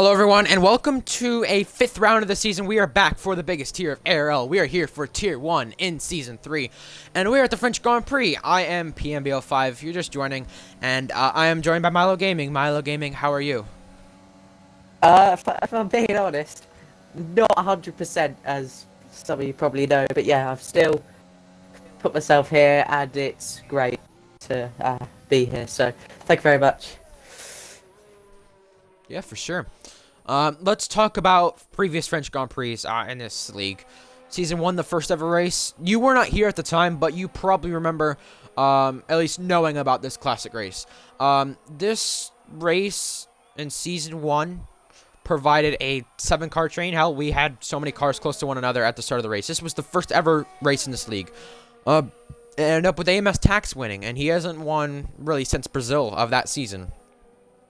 Hello everyone, and welcome to a 5th round of the season. We are back for the biggest tier of ARL. We are here for Tier 1 in Season 3, and we are at the French Grand Prix. I am PMBL5 if you're just joining, and I am joined by Milo Gaming. Milo Gaming, how are you? If I'm being honest, not 100% as some of you probably know, but yeah, I've still put myself here and it's great to be here, so thank you very much. Yeah, for sure. Let's talk about previous French Grand Prix in this league. Season 1, the first ever race. You were not here at the time, but you probably remember at least knowing about this classic race. This race in Season 1 provided a 7-car train. Hell, we had so many cars close to one another at the start of the race. This was the first ever race in this league. It ended up with AMS Tax winning, and he hasn't won really since Brazil of that season.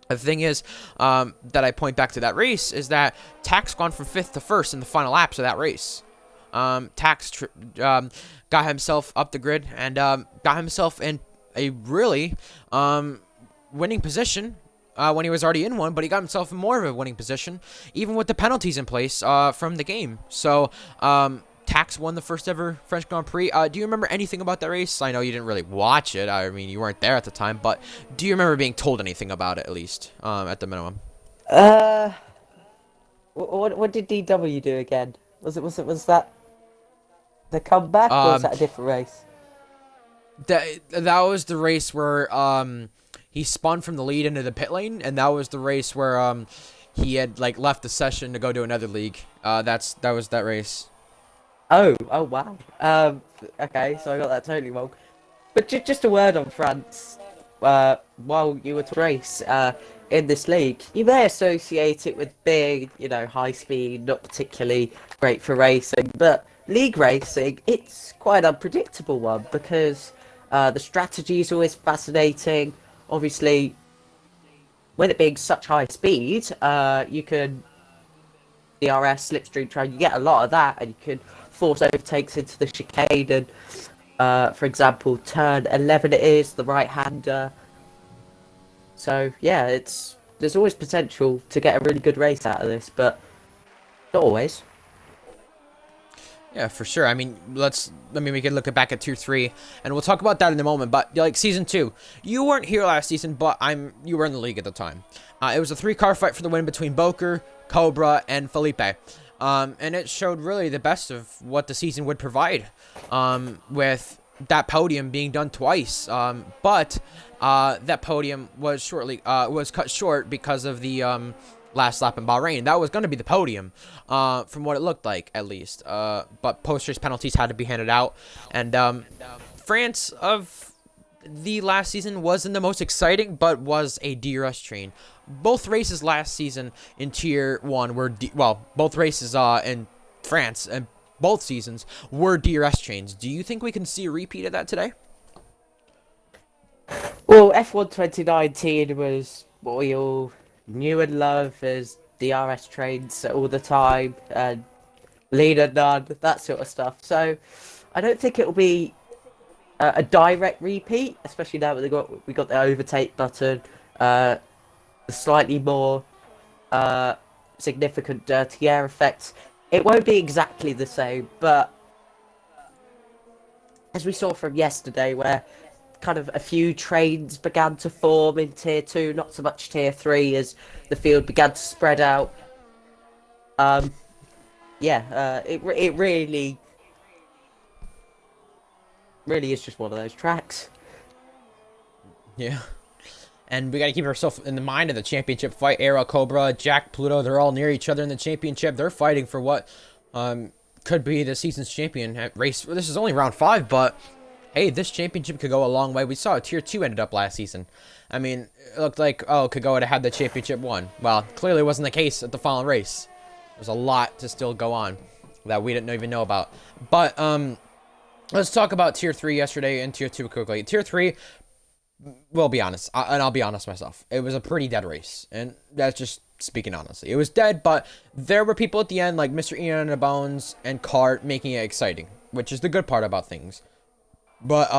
The thing is, that I point back to that race is that Tax gone from 5th to 1st in the final laps of that race. Tax got himself up the grid and got himself in a really winning position when he was already in one, but he got himself in more of a winning position, even with the penalties in place from the game. So, Tax won the first ever French Grand Prix. Do you remember anything about that race? I know you didn't really watch it. I mean, you weren't there at the time, but do you remember being told anything about it, at least, at the minimum? Uh, what did DW do again? Was that the comeback or was Um, that a different race? that was the race where he spun from the lead into the pit lane, and that was the race where he had like left the session to go to another league. That was that race. Oh wow. Okay, so I got that totally wrong. But just a word on France. While you were to race in this league, you may associate it with being, high speed, not particularly great for racing. But league racing, it's quite an unpredictable one because the strategy is always fascinating. Obviously, with it being such high speed, you can DRS, slipstream train, you get a lot of that, and you can force overtakes into the chicane and, for example, turn 11 it is, the right-hander. So, yeah, there's always potential to get a really good race out of this, but not always. Yeah, for sure. I mean, we could look back at Tier 3, and we'll talk about that in a moment, but, like, Season 2, you weren't here last season, but you were in the league at the time. It was a 3-car fight for the win between Boker, Cobra, and Felipe. And it showed really the best of what the season would provide, with that podium being done twice. But that podium was cut short because of the last lap in Bahrain. That was going to be the podium, from what it looked like, at least. But post-race penalties had to be handed out, and France of the last season wasn't the most exciting, but was a DRS train. Both races last season in Tier 1 were, both races in France and both seasons were DRS trains. Do you think we can see a repeat of that today? Well, F1 2019 was what we all knew and loved as DRS trains all the time, and leader none, that sort of stuff. So, I don't think it'll be a direct repeat, especially now that we got the overtake button, the slightly more significant dirty air effects. It won't be exactly the same, but as we saw from yesterday, where kind of a few trains began to form in Tier 2, not so much Tier 3, as the field began to spread out. It really is just one of those tracks. Yeah. And we got to keep ourselves in the mind of the championship fight. ARL, Cobra, Jack, Pluto, they're all near each other in the championship. They're fighting for what could be the season's champion at race. This is only round 5, but hey, this championship could go a long way. We saw Tier 2 ended up last season. I mean, it looked like, Kagawa would have had the championship won. Well, clearly wasn't the case at the final race. There's a lot to still go on that we didn't even know about. But let's talk about Tier 3 yesterday and Tier 2 quickly. Tier 3, we'll be honest, and I'll be honest myself. It was a pretty dead race, and that's just speaking honestly. It was dead, but there were people at the end like Mr. Ian and Bones and Cart making it exciting, which is the good part about things. But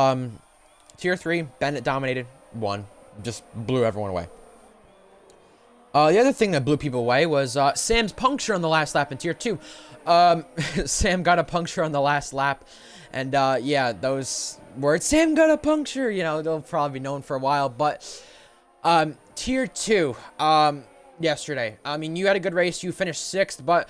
Tier 3, Bennett dominated, won, just blew everyone away. The other thing that blew people away was Sam's puncture on the last lap in Tier 2. Sam got a puncture on the last lap. And yeah, those words, Sam got a puncture, you know, they'll probably be known for a while. But Tier 2, yesterday. I mean, you had a good race. You finished 6th, but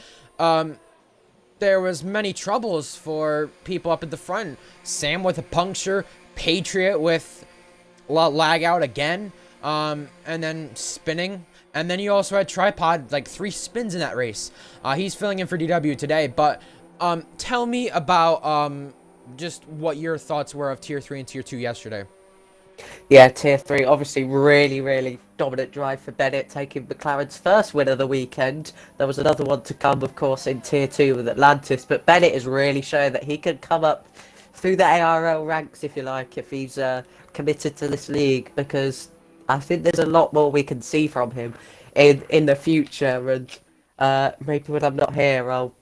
there was many troubles for people up at the front. Sam with a puncture, Patriot with lag out again, and then spinning. And then you also had Tripod, like 3 spins in that race. He's filling in for DW today, but tell me about just what your thoughts were of Tier 3 and Tier 2 yesterday. Yeah, Tier 3, obviously really dominant drive for Bennett, taking McLaren's first win of the weekend. There was another one to come, of course, in Tier 2 with Atlantis, but Bennett is really showing that he can come up through the ARL ranks, if you like, if he's committed to this league, because I think there's a lot more we can see from him in the future, and maybe when I'm not here, I'll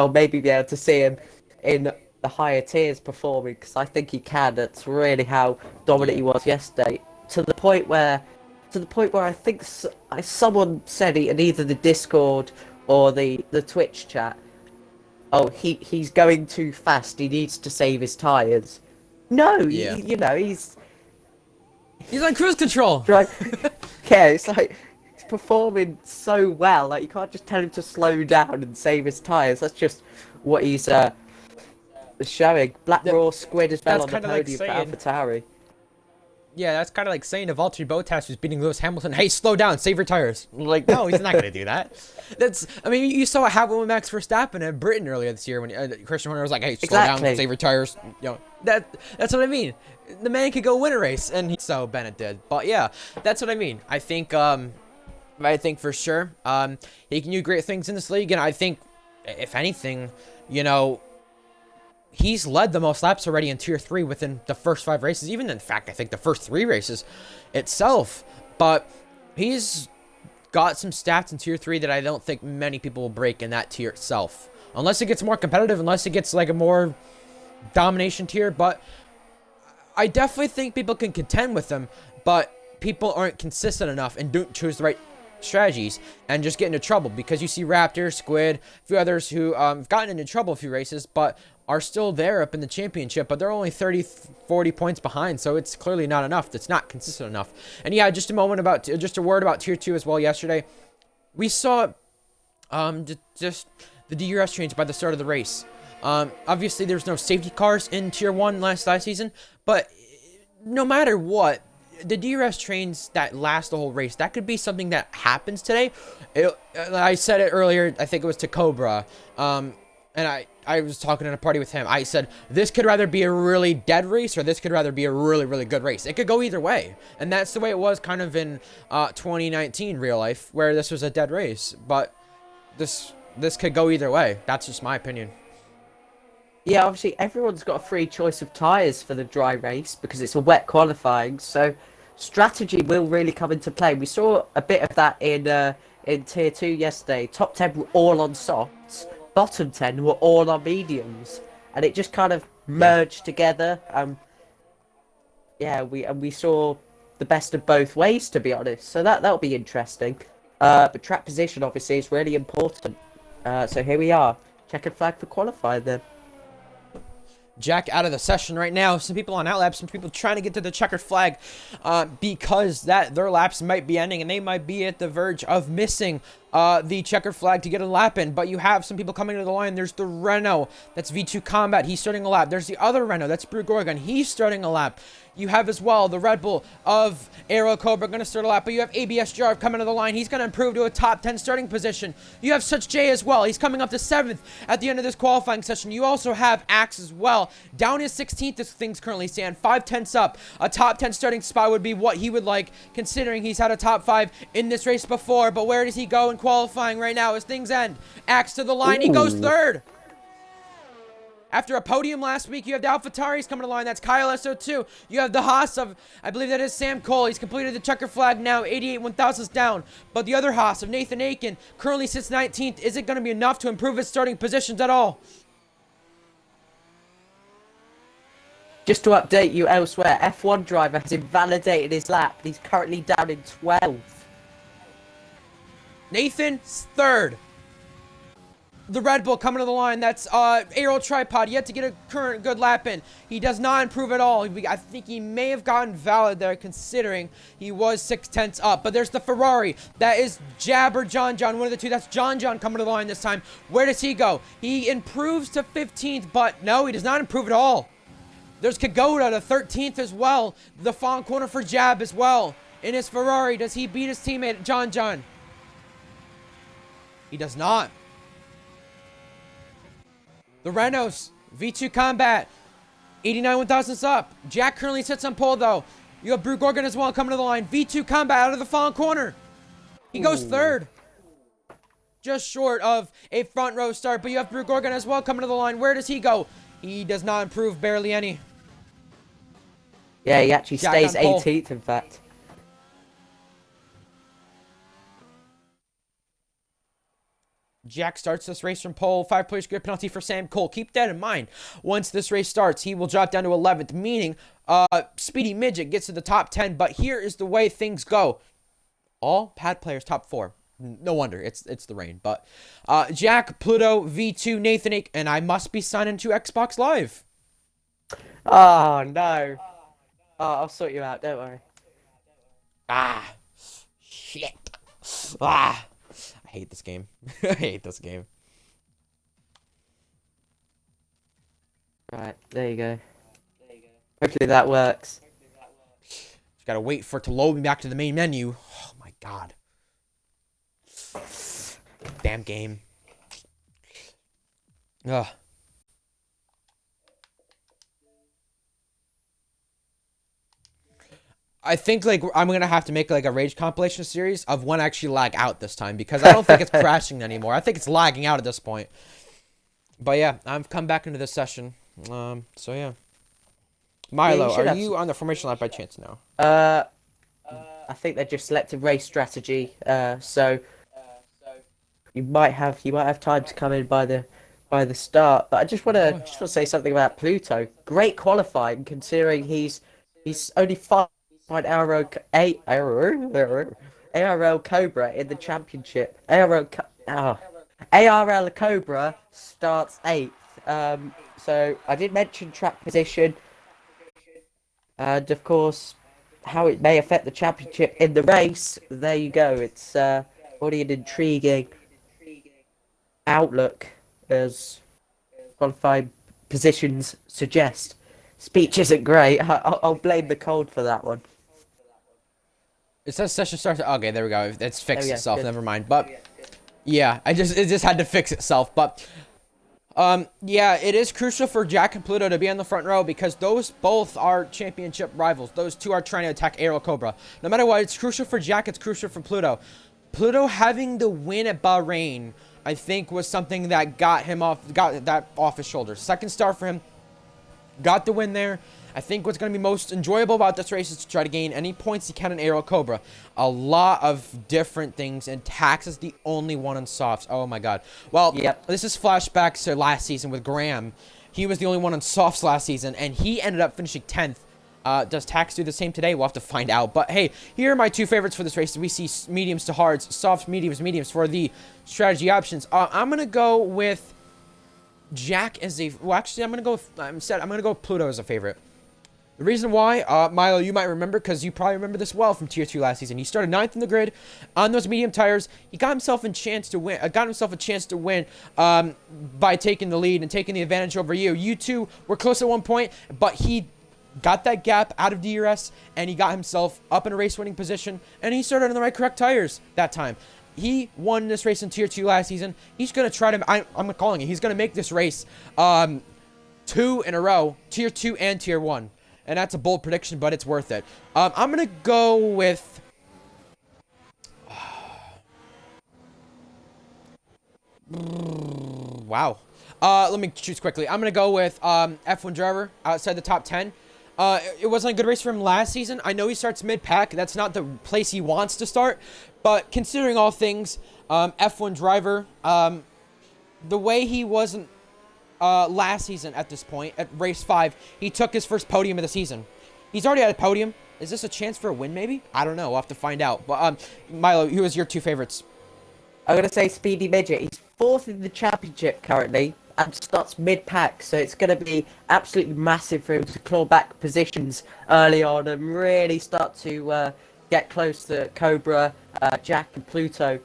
maybe be able to see him in the higher tiers performing, because I think he can. That's really how dominant he was yesterday. To the point where I think someone said it in either the Discord or the Twitch chat. Oh, he's going too fast. He needs to save his tires. No, Yeah. you know he's on cruise control. right. Yeah, it's like he's performing so well. Like you can't just tell him to slow down and save his tires. That's just what he's showing. Black Raw Squid as well on the kinda like podium for saying- AlphaTauri. Yeah, that's kind of like saying to Valtteri Bottas, who's beating Lewis Hamilton, hey, slow down, save your tires. Like, no, he's not going to do that. I mean, you saw what happened with Max Verstappen in Britain earlier this year when Christian Horner was like, hey, slow down, save your tires. You know, that's what I mean. The man could go win a race, and so Bennett did. But yeah, that's what I mean. I think for sure, he can do great things in this league, and I think, if anything, you know, he's led the most laps already in Tier 3 within the first 5 races. Even, in fact, I think the first 3 races itself. But he's got some stats in Tier 3 that I don't think many people will break in that tier itself. Unless it gets more competitive, unless it gets like a more domination tier. But I definitely think people can contend with them. But people aren't consistent enough and don't choose the right strategies and just get into trouble. Because you see Raptor, Squid, a few others who have gotten into trouble a few races, but are still there up in the championship, but they're only 30, 40 points behind, so it's clearly not enough. That's not consistent enough. And yeah, just a word about Tier 2 as well yesterday. We saw just the DRS change by the start of the race. Obviously, there's no safety cars in Tier 1 last season, but no matter what, the DRS trains that last the whole race, that could be something that happens today. I said it earlier, I think it was to Cobra, and I was talking at a party with him. I said, this could rather be a really dead race or this could rather be a really good race. It could go either way. And that's the way it was kind of in 2019 real life, where this was a dead race. But this could go either way. That's just my opinion. Yeah, obviously everyone's got a free choice of tyres for the dry race because it's a wet qualifying, so strategy will really come into play. We saw a bit of that in Tier 2 yesterday. Top 10 were all on softs, bottom 10 were all on mediums, and it just kind of merged together. Yeah, we saw the best of both ways, to be honest, so that'll be interesting. But track position obviously is really important. So here we are, checkered flag for qualifying then. Jack out of the session right now. Some people on outlap, some people trying to get to the checkered flag because their laps might be ending and they might be at the verge of missing the checkered flag to get a lap in. But you have some people coming to the line. There's the Renault, that's V2 Combat, he's starting a lap. There's the other Renault, that's Brew Gorgon, he's starting a lap. You have as well the Red Bull of ARL Cobra going to start a lap, but you have ABS Jarv coming to the line. He's going to improve to a top 10 starting position. You have Such J as well. He's coming up to 7th at the end of this qualifying session. You also have Axe as well. Down is 16th as things currently stand. 5 tenths up. A top 10 starting spot would be what he would like, considering he's had a top 5 in this race before. But where does he go in qualifying right now as things end? Axe to the line. He goes 3rd. After a podium last week, you have the AlphaTauris coming to line. That's Kyle SO2. You have the Haas of, I believe that is Sam Cole. He's completed the checker flag now. 88 1,000s down. But the other Haas of Nathan Aiken currently sits 19th. Is it going to be enough to improve his starting positions at all? Just to update you elsewhere, F1 driver has invalidated his lap. He's currently down in 12th. Nathan's third. The Red Bull coming to the line. That's ARL Tripod. Yet to get a current good lap in. He does not improve at all. I think he may have gotten valid there considering he was 6/10 up. But there's the Ferrari. That is Jab or John, one of the two. That's John coming to the line this time. Where does he go? He improves to 15th, but no, he does not improve at all. There's Kagoda to 13th as well. The final corner for Jab as well. In his Ferrari, does he beat his teammate John? He does not. The Renaults, V2 Combat, 89 1,000ths up. Jack currently sits on pole, though. You have Brew Gorgon as well coming to the line. V2 Combat out of the final corner. He goes third. Just short of a front row start, but you have Brew Gorgon as well coming to the line. Where does he go? He does not improve barely any. Yeah, he actually Jack stays on pole. 18th, in fact. Jack starts this race from pole. 5 players grid penalty for Sam Cole. Keep that in mind. Once this race starts, he will drop down to 11th, meaning Speedy Midget gets to the top 10. But here is the way things go. All pad players top 4. No wonder. It's the rain. But Jack, Pluto, V2, Nathan, and I must be signed into Xbox Live. Oh, no. Oh, I'll sort you out. Don't worry. Ah. Shit. Ah. I hate this game. I hate this game. Right, there you go. Hopefully that works. Just gotta wait for it to load me back to the main menu. Oh my god. Damn game. Ugh. I think like I'm gonna have to make like a rage compilation series of when I actually lag out this time, because I don't think it's crashing anymore. I think it's lagging out at this point. But yeah, I've come back into this session. So yeah. Milo, Yeah, are you on the formation line by chance now? I think they just selected race strategy. So you might have time to come in by the start. But I just want to say something about Pluto. Great qualifying, considering he's only 5 point ARL Cobra in the championship. ARL Cobra starts 8th. So I did mention track position, and of course how it may affect the championship in the race. There you go. It's already an intriguing outlook, as qualifying positions suggest. Speech isn't great. I'll blame the cold for that one. It says session starts. Okay, there we go. It's fixed itself. Good. Never mind. But yeah, it just had to fix itself. But yeah, it is crucial for Jack and Pluto to be on the front row, because those both are championship rivals. Those two are trying to attack ARL Cobra. No matter what, it's crucial for Jack. It's crucial for Pluto. Pluto having the win at Bahrain, I think, was something that got that off his shoulders. Second star for him. Got the win there. I think what's going to be most enjoyable about this race is to try to gain any points he can in ARL Cobra. A lot of different things, and Tax is the only one on softs. Oh my god. Well, This is flashbacks to last season with Graham. He was the only one on softs last season, and he ended up finishing 10th. Does Tax do the same today? We'll have to find out. But hey, here are my 2 favorites for this race. We see mediums to hards, softs, mediums for the strategy options. I'm going to go with Jack as a... Well, actually, I'm going to go with Pluto as a favorite. The reason why, Milo, you might remember, because you probably remember this well from Tier 2 last season. He started 9th in the grid on those medium tires. He got himself a chance to win. By taking the lead and taking the advantage over you. You two were close at one point, but he got that gap out of DRS, and he got himself up in a race-winning position, and he started on the right correct tires that time. He won this race in Tier 2 last season. He's going to try to... I'm calling it. He's going to make this race 2 in a row, Tier 2 and Tier 1. And that's a bold prediction, but it's worth it. I'm going to go with... Wow. Let me choose quickly. I'm going to go with F1 driver outside the top 10. It wasn't a good race for him last season. I know he starts mid-pack. That's not the place he wants to start. But considering all things, F1 driver, the way he wasn't last season at this point, at race 5, he took his first podium of the season. He's already at a podium. Is this a chance for a win, maybe? I don't know. We'll have to find out. But, Milo, who is your 2 favorites? I'm gonna say Speedy Midget. He's 4th in the championship currently and starts mid-pack, so it's gonna be absolutely massive for him to claw back positions early on and really start to get close to Cobra, Jack, and Pluto.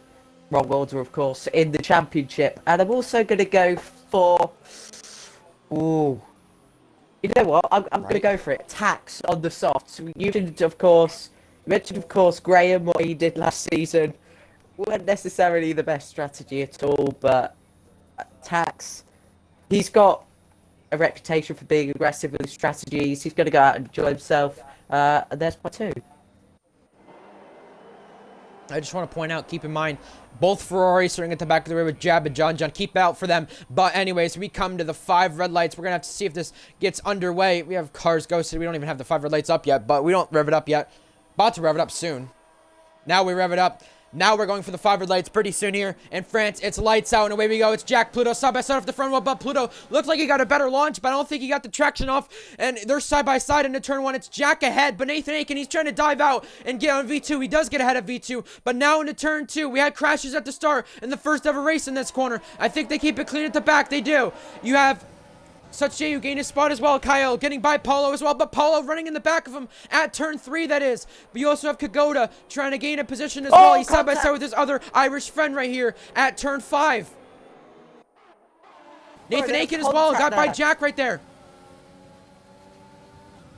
Wrong order, of course, in the championship. And I'm also gonna go for. Ooh. You know what? I'm going to go for it. Tax on the softs. You mentioned, of course, Graham, what he did last season. Weren't necessarily the best strategy at all, but Tax, he's got a reputation for being aggressive with his strategies. He's going to go out and enjoy himself. And there's my 2. I just want to point out, keep in mind, both Ferraris starting at the back of the rear with Jab and John. Keep out for them. But anyways, we come to the 5 red lights. We're going to have to see if this gets underway. We have cars ghosted. We don't even have the 5 red lights up yet, but we don't rev it up yet. About to rev it up soon. Now we rev it up. Now we're going for the 5 red lights pretty soon here in France. It's lights out and away we go. It's Jack, Pluto, side by side off the front wheel, but Pluto looks like he got a better launch, but I don't think he got the traction off. And they're side by side into turn 1. It's Jack ahead, but Nathan Aiken, he's trying to dive out and get on V2. He does get ahead of V2, but now into turn 2. We had crashes at the start in the first ever race in this corner. I think they keep it clean at the back. They do. You have Such Jay who gained his spot as well. Kyle getting by Paulo as well, but Paulo running in the back of him at turn 3, that is. But you also have Kagoda trying to gain a position as well. He's side by side with his other Irish friend right here at turn 5. Nathan Aiken as well, got by Jack right there.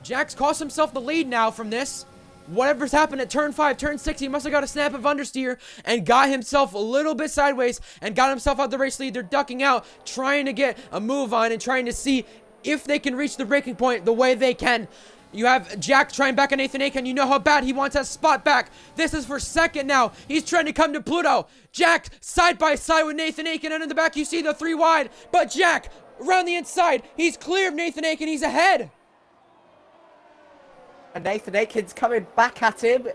Jack's cost himself the lead now from this. Whatever's happened at turn 5, turn 6, he must have got a snap of understeer and got himself a little bit sideways and got himself out the race lead. They're ducking out, trying to get a move on and trying to see if they can reach the breaking point the way they can. You have Jack trying back on Nathan Aiken. You know how bad he wants that spot back. This is for second now. He's trying to come to Pluto. Jack side by side with Nathan Aiken, and in the back you see the 3 wide. But Jack around the inside. He's clear of Nathan Aiken. He's ahead. And Nathan Aiken's coming back at him.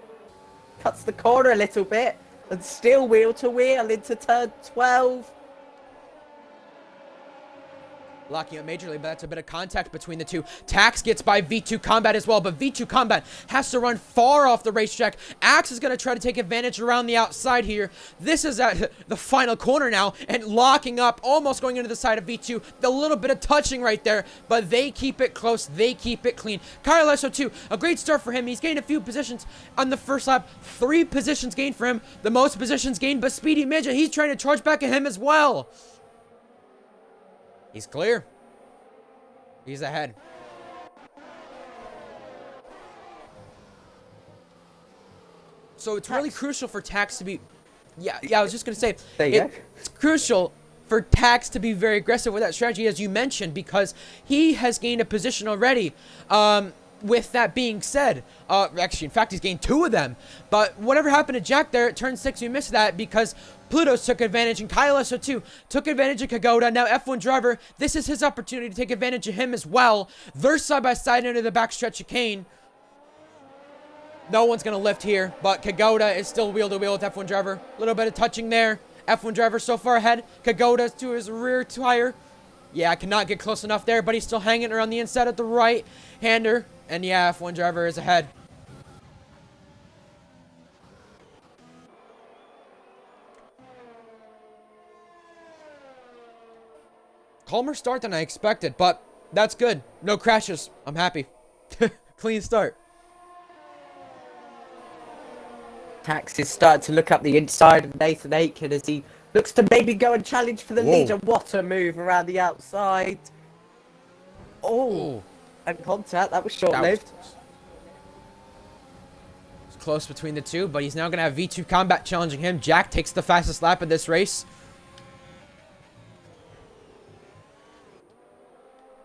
Cuts the corner a little bit. And still wheel to wheel into turn 12. Locking up majorly, but that's a bit of contact between the two. Tax gets by V2 Combat as well, but V2 Combat has to run far off the racetrack. Axe is going to try to take advantage around the outside here. This is at the final corner now, and locking up, almost going into the side of V2. A little bit of touching right there, but they keep it close. They keep it clean. Kyle SO2, a great start for him. He's gained a few positions on the first lap. 3 positions gained for him. The most positions gained, but Speedy Midget, he's trying to charge back at him as well. He's clear. He's ahead. So it's really crucial for Tax to be... Yeah, I was just going to say... It's crucial for Tax to be very aggressive with that strategy, as you mentioned, because he has gained a position already. With that being said, actually, in fact, he's gained 2 of them. But whatever happened to Jack there at turn 6, we missed that because Pluto's took advantage, and Kyle SO2 took advantage of Kagoda. Now F1 driver, this is his opportunity to take advantage of him as well. They're side by side into the backstretch chicane. No one's going to lift here, but Kagoda is still wheel to wheel with F1 driver. A little bit of touching there. F1 driver so far ahead. Kagoda's to his rear tire. Yeah, I cannot get close enough there, but he's still hanging around the inside at the right-hander. And yeah, F1 driver is ahead. Calmer start than I expected, but that's good. No crashes. I'm happy. Clean start. Tax is starting to look up the inside of Nathan Aiken as he looks to maybe go and challenge for the lead. And what a move around the outside. Oh, and contact. That was short-lived. It's close between the two, but he's now going to have V2 Combat challenging him. Jack takes the fastest lap of this race.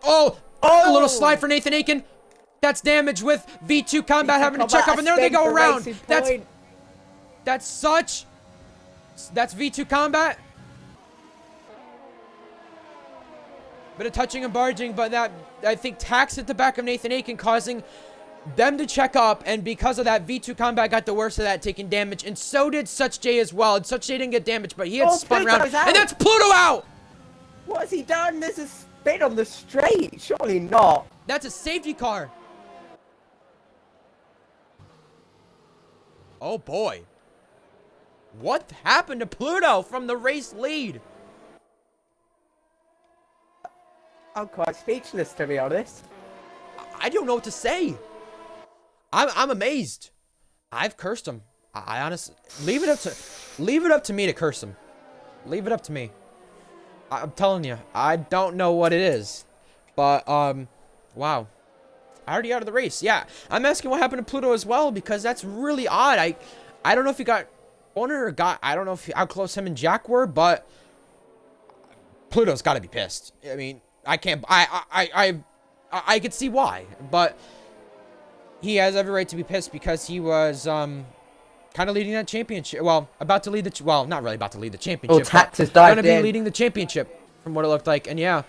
Oh, a little slide for Nathan Aiken. That's damage with V2 Combat having to check up, and there they go around. That's V2 Combat. Bit of touching and barging, but that, I think, Tax at the back of Nathan Aiken causing them to check up, and because of that, V2 Combat got the worst of that, taking damage, and so did Such J as well. And Such J didn't get damaged, but he had spun around, and that's Pluto out! What has he done? There's a spin on the straight. Surely not. That's a safety car. Oh boy. What happened to Pluto from the race lead? I'm quite speechless, to be honest. I don't know what to say. I'm amazed. I've cursed him. I honestly leave it up to me to curse him. Leave it up to me. I'm telling you, I don't know what it is, but wow. Already out of the race. Yeah, I'm asking what happened to Pluto as well because that's really odd. I don't know if he got cornered or I don't know how close him and Jack were, but Pluto's got to be pissed. I mean, I can't. I could see why, but he has every right to be pissed because he was kind of leading that championship. Well, about to lead the well, not really about to lead the championship. Oh, Tax has going dived to be in. leading the championship from what it looked like, and yeah,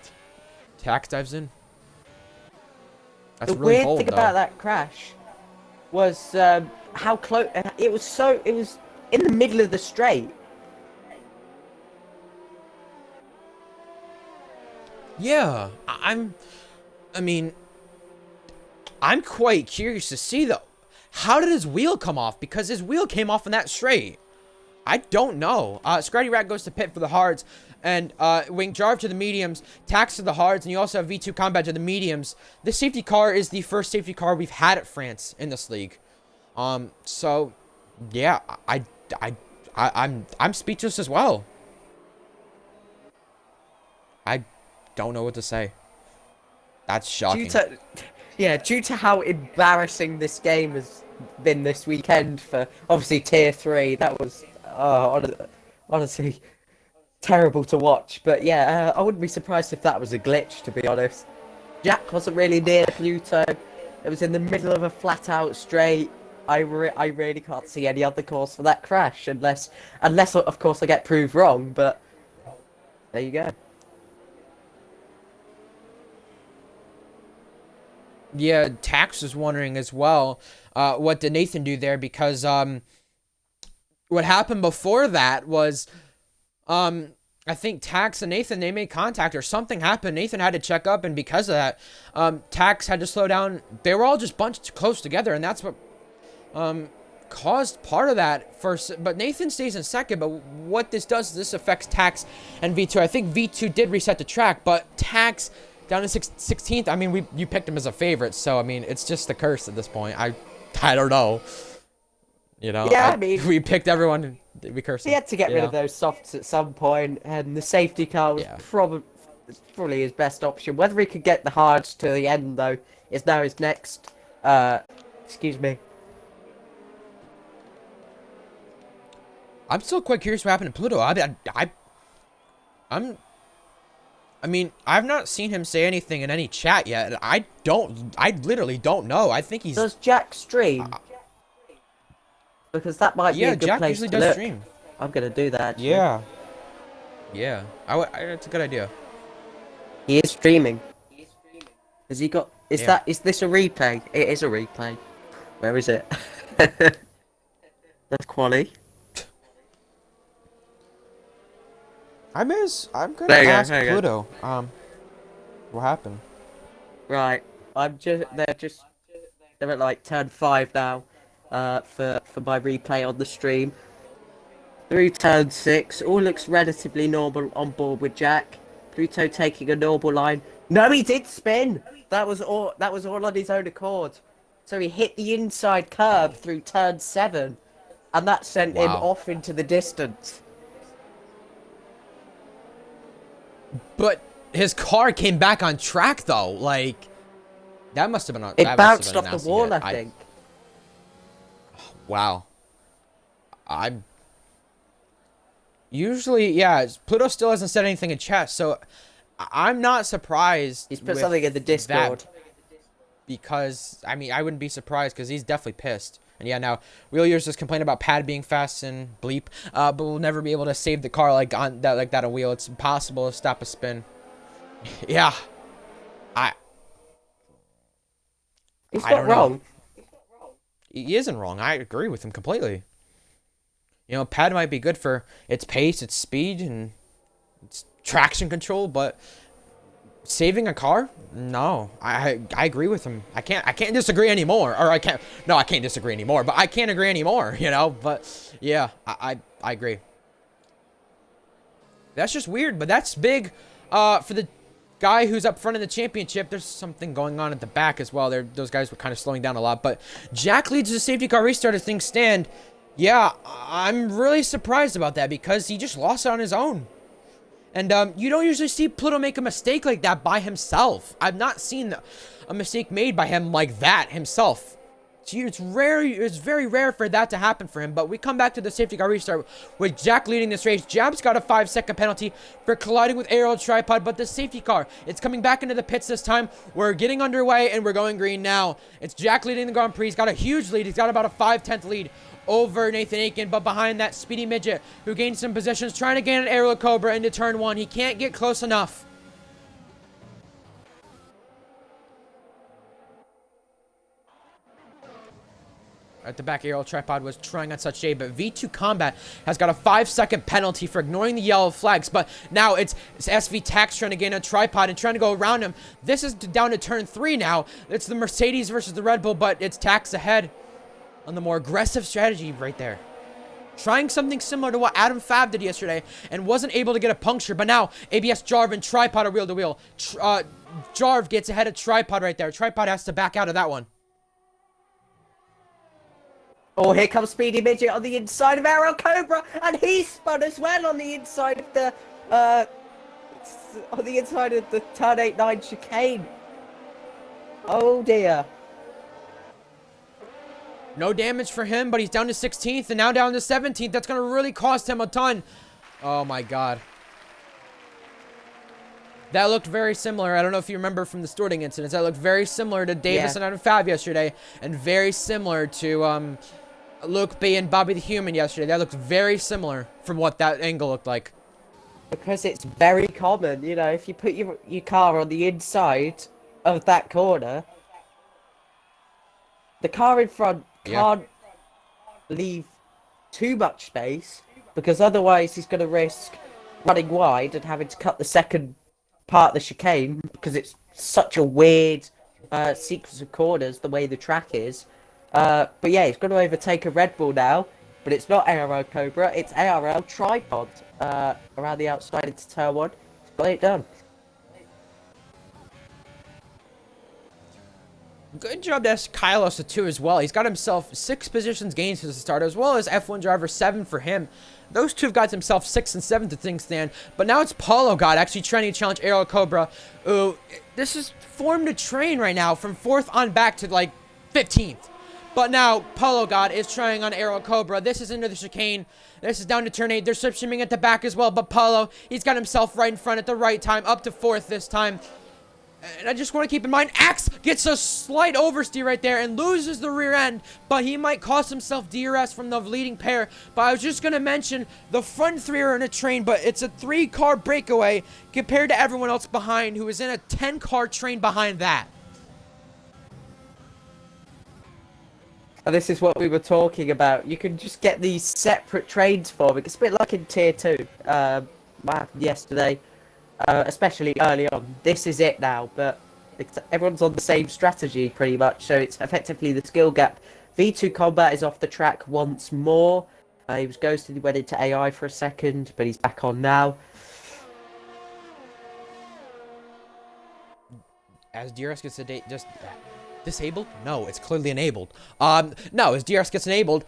Tax dives in. That's The really weird bold, thing though. about that crash was how close it was. It was in the middle of the straight. Yeah, I mean, I'm quite curious to see though. How did his wheel come off? Because his wheel came off in that straight. I don't know. Scratty Rat goes to pit for the hards, and Wing Jarve to the mediums, Tax to the hards, and you also have V2 Combat to the mediums. This safety car is the first safety car we've had at France in this league. So yeah, I'm speechless as well. I don't know what to say. That's shocking. Due to how embarrassing this game has been this weekend for obviously tier 3, that was honestly terrible to watch. But yeah, I wouldn't be surprised if that was a glitch, to be honest. Jack wasn't really near Pluto. It was in the middle of a flat-out straight. I really can't see any other cause for that crash unless of course I get proved wrong. But there you go. Yeah, Tax was wondering as well, what did Nathan do there? Because what happened before that was, I think Tax and Nathan, they made contact or something happened. Nathan had to check up, and because of that, Tax had to slow down. They were all just bunched close together, and that's what caused part of that first. But Nathan stays in second. But what this does is this affects Tax and V2. I think V2 did reset the track, but Tax down to 16th. I mean, you picked him as a favorite, so I mean, it's just the curse at this point. I don't know. You know, Yeah, I mean, we picked everyone. We cursed him. he had to get rid of those softs at some point, and the safety car was probably his best option. Whether he could get the hards to the end, though, is now his next. Excuse me. I'm still quite curious what happened to Pluto. I mean, I've not seen him say anything in any chat yet. I literally don't know. I think he's... Does Jack stream? Because that might be a good Jack place usually to does look. stream. I'm gonna do that. Actually. Yeah. Yeah. It's a good idea. He is streaming. Has he got... Is this a replay? It is a replay. Where is it? That's quality. I'm gonna ask Pluto. What happened? Right. They're at like turn 5 now. For my replay on the stream. Through turn 6, all looks relatively normal on board with Jack. Pluto taking a normal line. No, he did spin. That was all on his own accord. So he hit the inside curb through turn 7, and that sent him off into the distance. But his car came back on track though. Like that must have been. It bounced off the wall, I think. Wow. I'm usually, yeah, Pluto still hasn't said anything in chat, so I'm not surprised. He's put something in the Discord. Because, I mean, I wouldn't be surprised because he's definitely pissed. And yeah, now, Wheel Years just complained about pad being fast and bleep, but we'll never be able to save the car like that on wheel. It's impossible to stop a spin. Yeah. He's not wrong. He isn't wrong. I agree with him completely. You know, pad might be good for its pace, its speed, and its traction control, but Saving a car? No, I agree with him. I can't disagree anymore. Or I can't. No, I can't disagree anymore. But I can't agree anymore. You know. But yeah, I agree. That's just weird. But that's big. For the guy who's up front in the championship, there's something going on at the back as well. Those guys were kind of slowing down a lot. But Jack leads the safety car restart as things stand. Yeah, I'm really surprised about that because he just lost it on his own. And you don't usually see Pluto make a mistake like that by himself. I've not seen a mistake made by him like that himself. It's rare. It's very rare for that to happen for him. But we come back to the safety car restart with Jack leading this race. Jab's got a 5-second penalty for colliding with ARL tripod. But the safety car, it's coming back into the pits this time. We're getting underway and we're going green now. It's Jack leading the Grand Prix. He's got a huge lead. He's got about a 5/10 lead over Nathan Aiken, but behind that Speedy Midget, who gained some positions, trying to gain an ARL Cobra into turn 1. He can't get close enough. At the back, ARL Tripod was trying on such a, but V2 Combat has got a 5-second penalty for ignoring the yellow flags, but now it's SV Tax trying to gain a Tripod and trying to go around him. This is down to turn 3 now. It's the Mercedes versus the Red Bull, but it's Tax ahead on the more aggressive strategy right there. Trying something similar to what Adam Fab did yesterday and wasn't able to get a puncture, but now ABS Jarv and Tripod are wheel to wheel. Jarv gets ahead of Tripod right there. Tripod has to back out of that one. Oh, here comes Speedy Midget on the inside of ARL Cobra, and he spun as well on the inside of the turn 8-9 chicane. Oh dear. No damage for him, but he's down to 16th and now down to 17th. That's going to really cost him a ton. Oh my god. That looked very similar. I don't know if you remember from the Storting incidents. That looked very similar to Davis and Adam Fab yesterday, and very similar to Luke B and Bobby the Human yesterday. That looked very similar from what that angle looked like. Because it's very common, you know, if you put your car on the inside of that corner, the car in front can't leave too much space, because otherwise he's going to risk running wide and having to cut the second part of the chicane, because it's such a weird sequence of corners, the way the track is. But yeah, he's going to overtake a Red Bull now, but it's not ARL Cobra, it's ARL Tripod around the outside into turn 1. He's got it done. Good job to Kyle Osa too as well. He's got himself 6 positions gained since the start, as well as F1 driver 7 for him. Those two have got himself 6 and 7 to things stand. But now it's Paulo God actually trying to challenge ARL Cobra. Ooh, this is formed a train right now from 4th on back to like 15th. But now Paulo God is trying on ARL Cobra. This is into the chicane. This is down to turn 8. They're slip shimming at the back as well. But Paulo, he's got himself right in front at the right time, up to 4th this time. And I just want to keep in mind, Axe gets a slight oversteer right there and loses the rear end, but he might cost himself DRS from the leading pair. But I was just going to mention, the front 3 are in a train, but it's a 3-car breakaway compared to everyone else behind, who is in a 10-car train behind that. And this is what we were talking about. You can just get these separate trains for me. It's a bit like in Tier 2. What happened yesterday. Especially early on. This is it now, but everyone's on the same strategy pretty much, so it's effectively the skill gap. V2 Combat is off the track once more. He was ghosted, he went into AI for a second, but he's back on now. As DRS gets just disabled? No, it's clearly enabled. No, as DRS gets enabled,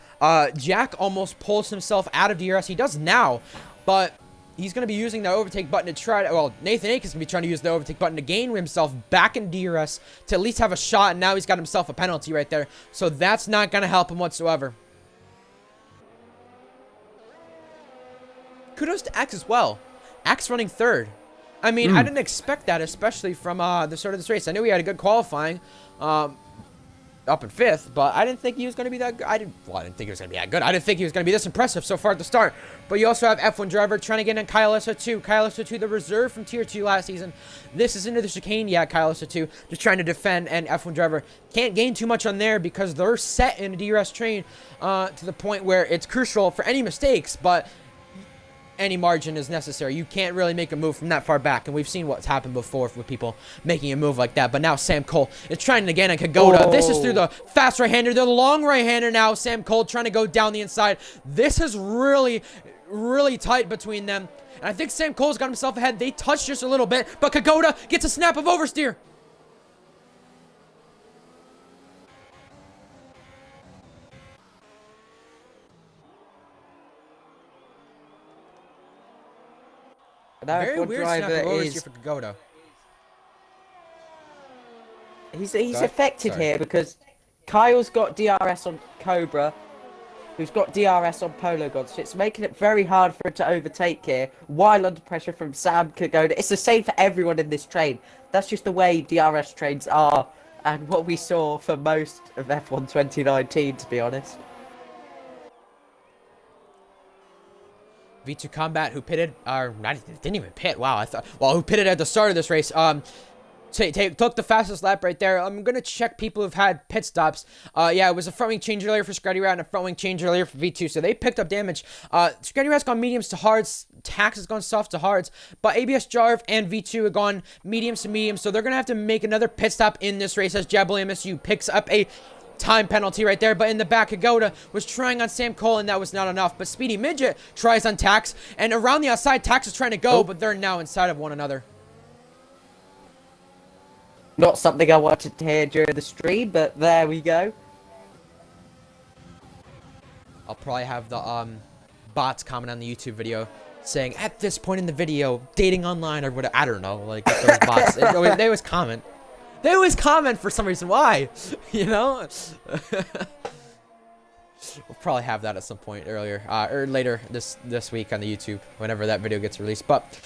Jack almost pulls himself out of DRS. He does now, but he's going to be using the overtake button to try to, well, Nathan Aiken's going to be trying to use the overtake button to gain himself back in DRS to at least have a shot, and now he's got himself a penalty right there. So that's not going to help him whatsoever. Kudos to Axe as well. Axe running 3rd. I mean, I didn't expect that, especially from the start of this race. I knew he had a good qualifying up in 5th, but I didn't think he was going to be that good. I didn't think he was going to be that good. I didn't think he was going to be this impressive so far at the start. But you also have F1 driver trying to get in Kyle Osa 2. Kyle Osa 2, the reserve from Tier 2 last season. This is into the chicane. Yeah, Kyle Osa 2 just trying to defend, and F1 driver can't gain too much on there because they're set in a DRS train to the point where it's crucial for any mistakes, but any margin is necessary. You can't really make a move from that far back, and we've seen what's happened before with people making a move like that. But now Sam Cole is trying again on Kagoda. This is through the fast right-hander, the long right-hander now. Sam Cole trying to go down the inside. This is really, really tight between them. And I think Sam Cole's got himself ahead. They touched just a little bit, but Kagoda gets a snap of oversteer. Very weird snap of oversteer for Kagoda. He's affected here because Kyle's got DRS on Cobra, who's got DRS on Polo God, so it's making it very hard for him to overtake here, while under pressure from Sam Kagoda. It's the same for everyone in this train. That's just the way DRS trains are, and what we saw for most of F1 2019, to be honest. V2 Combat, who pitted, or not, didn't even pit, wow, I thought, well, who pitted at the start of this race, took the fastest lap right there. I'm going to check people who've had pit stops. Yeah, it was a front wing change earlier for Scuddy Rat and a front wing change earlier for V2, so they picked up damage. Scuddy Rat's gone mediums to hards, Tax has gone soft to hards, but ABS Jarv and V2 have gone mediums to mediums, so they're going to have to make another pit stop in this race as Jabali MSU picks up a time penalty right there. But in the back, Kagoda was trying on Sam Cole, and that was not enough. But Speedy Midget tries on Tax, and around the outside, Tax is trying to go, but they're now inside of one another. Not something I wanted to hear during the stream, but there we go. I'll probably have the bots comment on the YouTube video saying, at this point in the video, dating online or whatever. I don't know, like those bots. They always comment. They always comment for some reason. Why? You know? We'll probably have that at some point earlier, or later this week on the YouTube, whenever that video gets released. But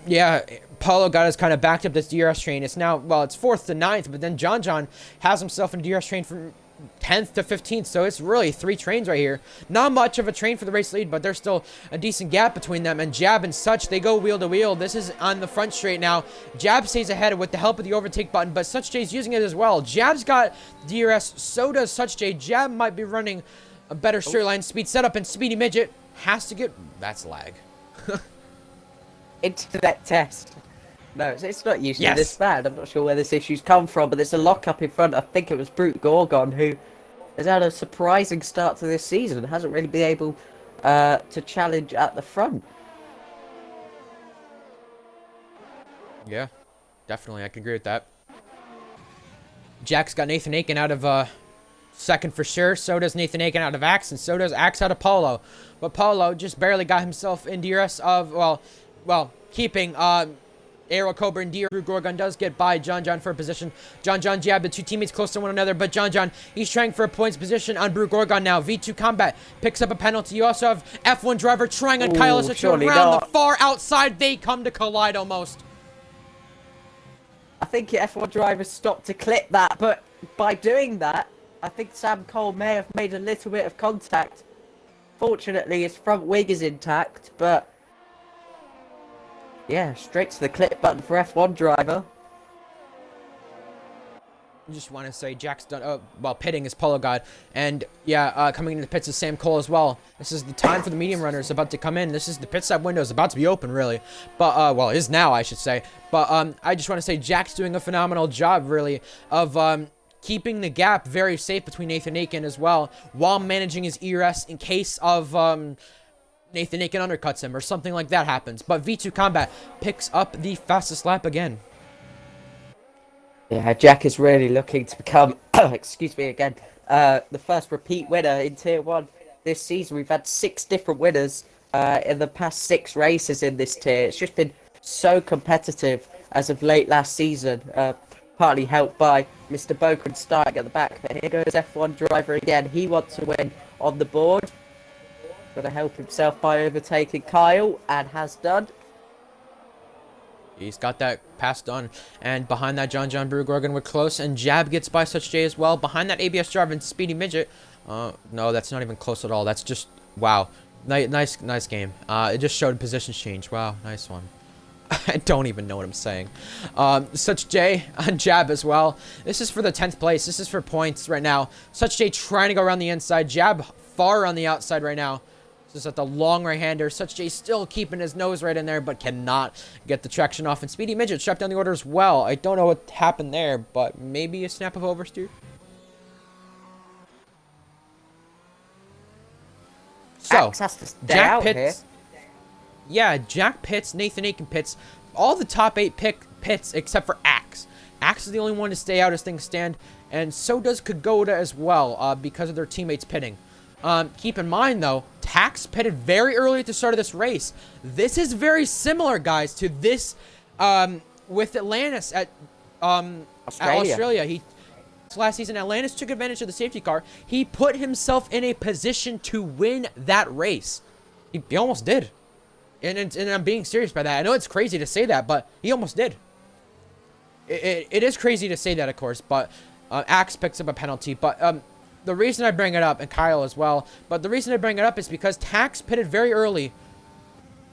yeah, Paulo got us kind of backed up this DRS train. It's now, well, it's 4th to 9th, but then John has himself in a DRS train from 10th to 15th, so it's really 3 trains right here. Not much of a train for the race lead, but there's still a decent gap between them. And Jab and Such, they go wheel to wheel. This is on the front straight now. Jab stays ahead with the help of the overtake button, but Such J's using it as well. Jab's got DRS, so does Such J. Jab might be running a better straight line speed setup, and Speedy Midget has to get... That's lag. Internet test. No, it's not usually this bad. I'm not sure where this issue's come from, but there's a lock-up in front. I think it was Brute Gorgon, who has had a surprising start to this season and hasn't really been able to challenge at the front. Yeah, definitely. I can agree with that. Jack's got Nathan Aiken out of second for sure. So does Nathan Aiken out of Axe, and so does Axe out of Paulo. But Paulo just barely got himself in DRS of, well, keeping... Aero Cobra and Brute Gorgon does get by John for a position. John Jab, the two teammates close to one another, but John, he's trying for a points position on Brute Gorgon now. V2 Combat picks up a penalty. You also have F1 Driver trying on Kyle as around the far outside. They come to collide almost. I think F1 Driver stopped to clip that, but by doing that, I think Sam Cole may have made a little bit of contact. Fortunately, his front wing is intact, but... yeah, straight to the clip button for F1 Driver. I just want to say Jack's done, well, pitting is Polo God. And, yeah, coming into the pits is Sam Cole as well. This is the time for the medium runners about to come in. This is the pit stop window is about to be open, really. But, well, it is now, I should say. But, I just want to say Jack's doing a phenomenal job, really, of, keeping the gap very safe between Nathan Aiken as well, while managing his ERS in case of, Nathan Aiken undercuts him or something like that happens. But V2 Combat picks up the fastest lap again. Yeah, Jack is really looking to become, excuse me again, the first repeat winner in Tier 1 this season. We've had 6 different winners in the past 6 races in this tier. It's just been so competitive as of late last season, partly helped by Mr. Bokran starting at the back. But here goes F1 Driver again. He wants to win on the board. Got to help himself by overtaking Kyle, and has done. He's got that pass done, and behind that, John Brute Gorgon were close, and Jab gets by Such J as well. Behind that, ABS Jarv and Speedy Midget. No, that's not even close at all. That's just, wow. Nice game. It just showed positions change. Wow, nice one. I don't even know what I'm saying. Such J on Jab as well. This is for the 10th place. This is for points right now. Such J trying to go around the inside. Jab far on the outside right now. Just at the long right-hander. Such J still keeping his nose right in there, but cannot get the traction off. And Speedy Midget shut down the order as well. I don't know what happened there, but maybe a snap of oversteer. So, Axe has to stay Jack out pits. here. Yeah, Jack pits, Nathan Aiken pits. All the top 8 pits except for Axe. Axe is the only one to stay out as things stand, and so does Kagoda as well, because of their teammates pitting. Keep in mind, though, Tax pitted very early at the start of this race. This is very similar, guys, to this with Atlantis at Australia. Last season, Atlantis took advantage of the safety car. He put himself in a position to win that race. He almost did. And I'm being serious by that. I know it's crazy to say that, but he almost did. It is crazy to say that, of course, but Axe picks up a penalty. But the reason I bring it up, and Kyle as well, but the reason I bring it up is because Tax pitted very early.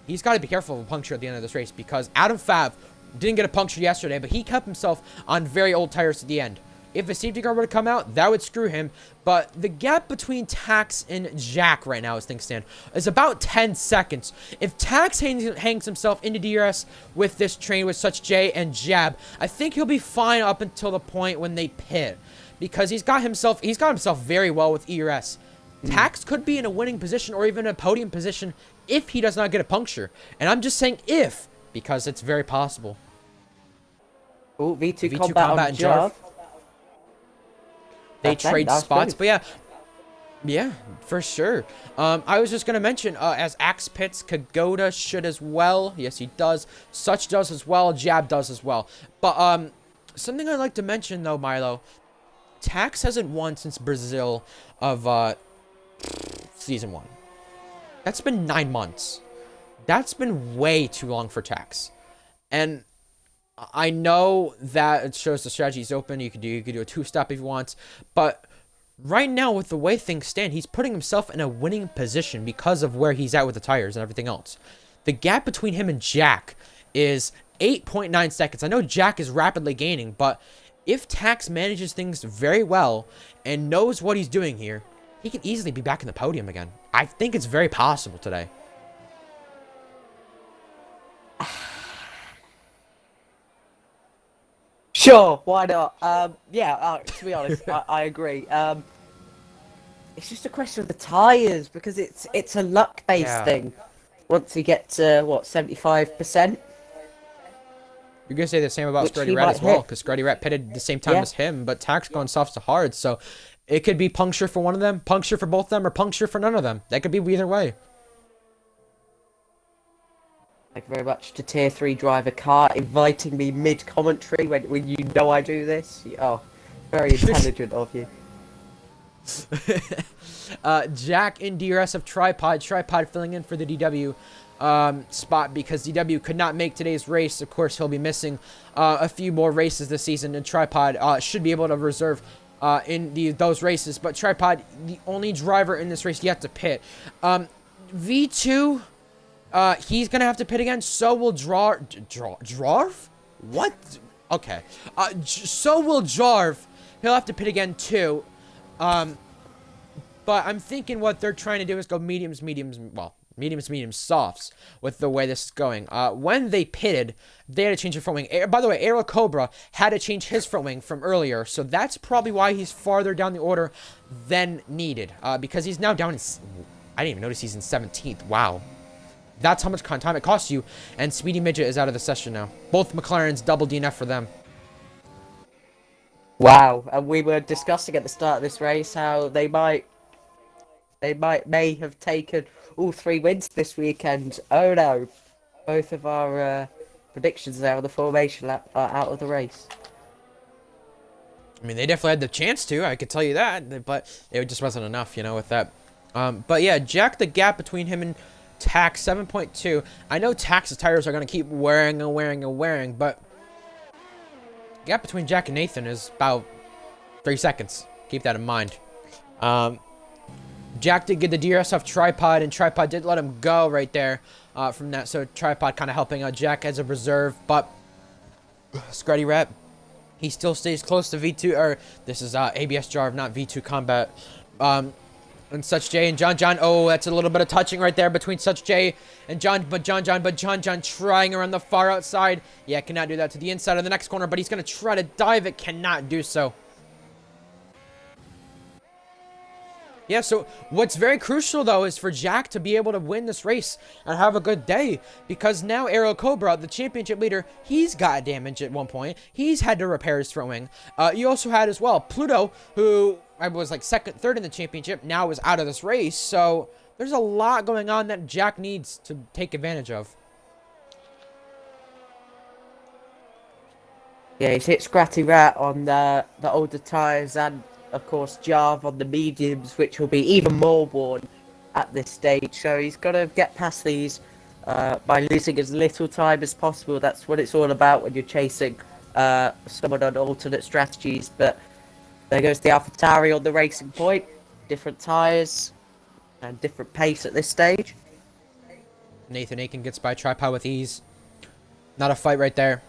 He's got to be careful of a puncture at the end of this race, because Adam Fav didn't get a puncture yesterday, but he kept himself on very old tires at the end. If a safety car were to come out, that would screw him. But the gap between Tax and Jack right now, as things stand, is about 10 seconds. If Tax hangs himself into DRS with this train with Such J and Jab, I think he'll be fine up until the point when they pit. Because he's got himself very well with ERS. Tax could be in a winning position or even a podium position if he does not get a puncture. And I'm just saying if, because it's very possible. Oh, V2 combat on Jarv. They trade spots, but yeah, for sure. I was just gonna mention, as Axe pits, Kagoda should as well. Yes, he does. Such does as well. Jab does as well. But something I'd like to mention though, Milo, Tax hasn't won since Brazil of season 1. That's been 9 months. That's been way too long for Tax, and I know that it shows the strategy is open. You could do a 2-stop if you want, but right now with the way things stand, he's putting himself in a winning position because of where he's at with the tires and everything else. The gap between him and Jack is 8.9 seconds. I know Jack is rapidly gaining, but if Tax manages things very well and knows what he's doing here, he can easily be back in the podium again. I think it's very possible today. Sure, why not? To be honest, I agree. It's just a question of the tyres, because it's a luck-based thing. Once you get to, what, 75%? You're going to say the same about Scruddy Rat as well, because Scruddy Rat pitted the same time as him, but Tax going soft to hard, so it could be puncture for one of them, puncture for both of them, or puncture for none of them. That could be either way. Thank you very much to Tier 3 Driver Car inviting me mid-commentary when you know I do this. Oh, very intelligent of you. Jack in DRS of Tripod filling in for the DW spot because DW could not make today's race. Of course, he'll be missing a few more races this season, and Tripod should be able to reserve in those races. But Tripod, the only driver in this race yet to pit. V2... he's gonna have to pit again. So will Jarv? What? Okay. So will Jarv. He'll have to pit again too. But I'm thinking what they're trying to do is go mediums, softs with the way this is going. When they pitted, they had to change their front wing. By the way, ARL Cobra had to change his front wing from earlier, so that's probably why he's farther down the order than needed. Because he's now down in... I didn't even notice he's in 17th. Wow. That's how much time it costs you. And Speedy Midget is out of the session now. Both McLarens, double DNF for them. Wow. And we were discussing at the start of this race how they may have taken all 3 wins this weekend. Oh no. Both of our predictions there on the formation lap are out of the race. I mean, they definitely had the chance to. I could tell you that. But it just wasn't enough, you know, with that. But yeah, Jack, the gap between him and Tax 7.2. I know Tax's tires are going to keep wearing, but gap between Jack and Nathan is about 3 seconds. Keep that in mind. Jack did get the DRS off Tripod, and Tripod did let him go right there from that, so Tripod kind of helping out Jack as a reserve, but Scruddy Rat, he still stays close to V2, or this is ABS Jarv, not V2 Combat. And Such J and John. Oh, that's a little bit of touching right there between Such J and John. But John trying around the far outside. Yeah, cannot do that to the inside of the next corner, but he's going to try to dive it. Cannot do so. Yeah, so what's very crucial, though, is for Jack to be able to win this race and have a good day. Because now ARL Cobra, the championship leader, he's got damage at one point. He's had to repair his throwing. You also had as well Pluto, who I was like second, third in the championship, now is out of this race. So there's a lot going on that Jack needs to take advantage of. Yeah, he's hit Scratty Rat on the older tyres and, of course, Jarv on the mediums, which will be even more worn at this stage. So he's got to get past these by losing as little time as possible. That's what it's all about when you're chasing someone on alternate strategies. But there goes the AlphaTauri on the racing point. Different tyres and different pace at this stage. Nathan Aiken gets by Tripod with ease. Not a fight right there.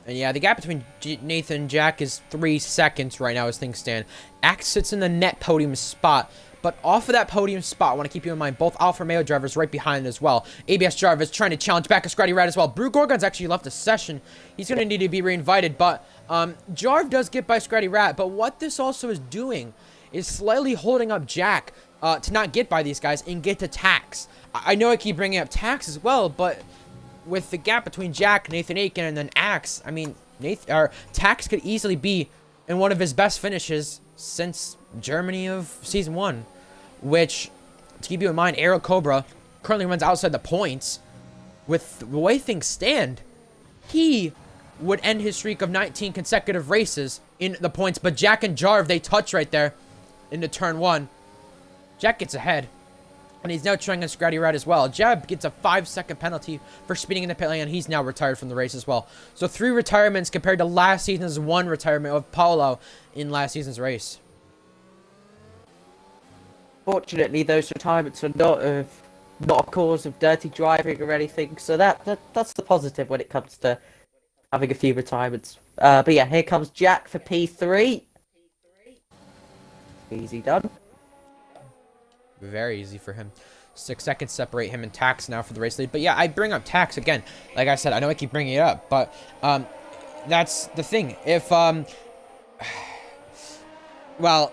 And yeah, the gap between Nathan and Jack is 3 seconds right now as things stand. Axe sits in the net podium spot. But off of that podium spot, I want to keep you in mind, both Alfa Romeo drivers right behind as well. ABS Jarvis trying to challenge back a Scratty Rat as well. Brew Gorgon's actually left the session. He's going to need to be reinvited. But Jarv does get by Scratty Rat. But what this also is doing is slightly holding up Jack to not get by these guys and get to Tax. I know I keep bringing up Tax as well, but with the gap between Jack, Nathan Aiken, and then Axe, I mean, Tax could easily be in one of his best finishes since Germany of Season 1. Which, to keep you in mind, ARL Cobra currently runs outside the points. With the way things stand, he would end his streak of 19 consecutive races in the points. But Jack and Jarv, they touch right there into turn 1. Jack gets ahead. And he's now trying on Scratty Rat as well. Jeb gets a 5-second penalty for speeding in the pit lane, and he's now retired from the race as well. So 3 retirements compared to last season's 1 retirement of Paulo in last season's race. Fortunately, those retirements are not a cause of dirty driving or anything. So that's the positive when it comes to having a few retirements. But yeah, here comes Jack for P3. Easy done. Very easy for him. 6 seconds separate him and Tax now for the race lead. But yeah, I bring up Tax again. Like I said, I know I keep bringing it up, but that's the thing. If well,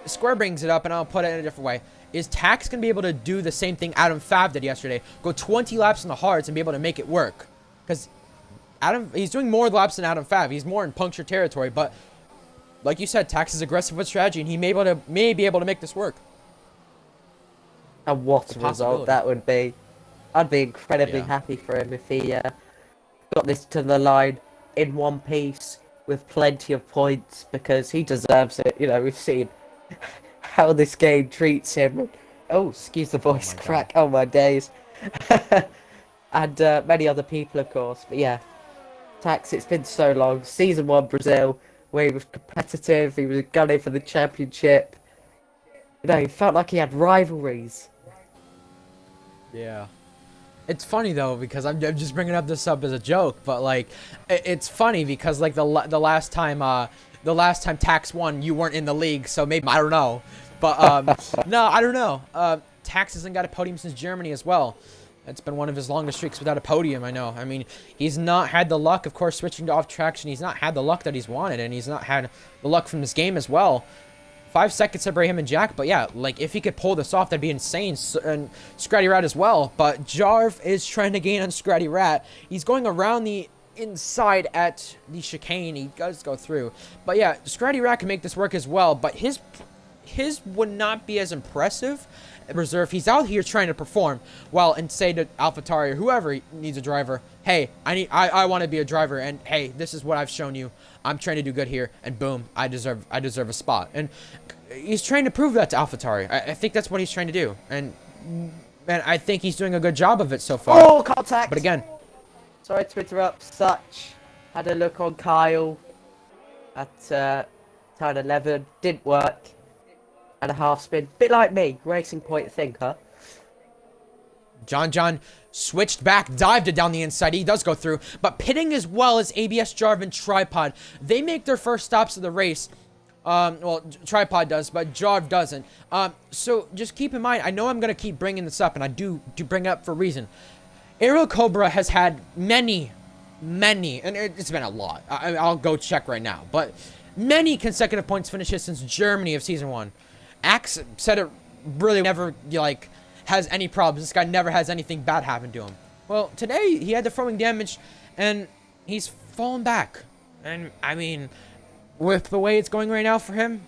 Square brings it up, and I'll put it in a different way. Is Tax going to be able to do the same thing Adam Fav did yesterday? Go 20 laps in the hards and be able to make it work? Because he's doing more laps than Adam Fav. He's more in puncture territory, but like you said, Tax is aggressive with strategy, and he may be able to make this work. And what a result that would be. I'd be incredibly happy for him if he got this to the line in one piece with plenty of points, because he deserves it. You know, we've seen how this game treats him. Oh, excuse the voice crack. Oh, my days. And many other people, of course. But yeah, Tax, it's been so long. Season 1 Brazil, where he was competitive, he was gunning for the championship. You know, he felt like he had rivalries. Yeah. It's funny, though, because I'm just bringing up this up as a joke, but, like, it's funny because, like, the last time Tax won, you weren't in the league, so maybe, I don't know. But, no, I don't know. Tax hasn't got a podium since Germany as well. It's been one of his longest streaks without a podium, I know. I mean, he's not had the luck, of course, switching to off-traction. He's not had the luck that he's wanted, and he's not had the luck from this game as well. 5 seconds separate him and Jack, but yeah, like, if he could pull this off, that'd be insane. And Scratty Rat as well, but Jarv is trying to gain on Scratty Rat. He's going around the inside at the chicane. He does go through. But yeah, Scratty Rat can make this work as well, but his would not be as impressive. Reserve, he's out here trying to perform well, and say to AlphaTauri or whoever needs a driver, hey, I want to be a driver, and hey, this is what I've shown you. I'm trying to do good here, and boom, I deserve a spot. And he's trying to prove that to AlphaTauri. I think that's what he's trying to do, and I think he's doing a good job of it so far. Oh, contact! But again, sorry to interrupt. Such had a look on Kyle at turn 11, didn't work. And a half spin, bit like me, racing point thinker. John switched back, dived it down the inside. He does go through, but pitting as well as ABS Jarv and Tripod. They make their first stops of the race Well, Tripod does, but Jarv doesn't. So just keep in mind, I know I'm going to keep bringing this up, and I do bring it up for a reason. ARL Cobra has had many, and it's been a lot. I'll go check right now, but many consecutive points finishes since Germany of Season 1. Axe said it really never, like, has any problems. This guy never has anything bad happen to him. Well, today he had the throwing damage, and he's fallen back. And, I mean, with the way it's going right now for him,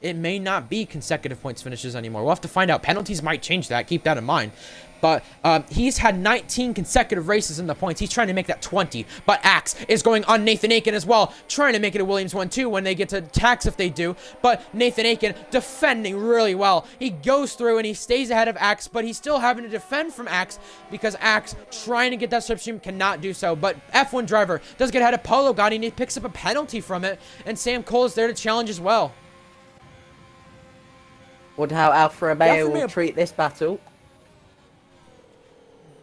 it may not be consecutive points finishes anymore. We'll have to find out. Penalties might change that. Keep that in mind. But he's had 19 consecutive races in the points. He's trying to make that 20. But Axe is going on Nathan Aiken as well, trying to make it a Williams 1-2 when they get to tax if they do. But Nathan Aiken defending really well. He goes through and he stays ahead of Axe, but he's still having to defend from Axe because Axe trying to get that slipstream cannot do so. But F1 driver does get ahead of Polo God and he picks up a penalty from it. And Sam Cole is there to challenge as well. Wonder how Alfa Romeo will treat this battle.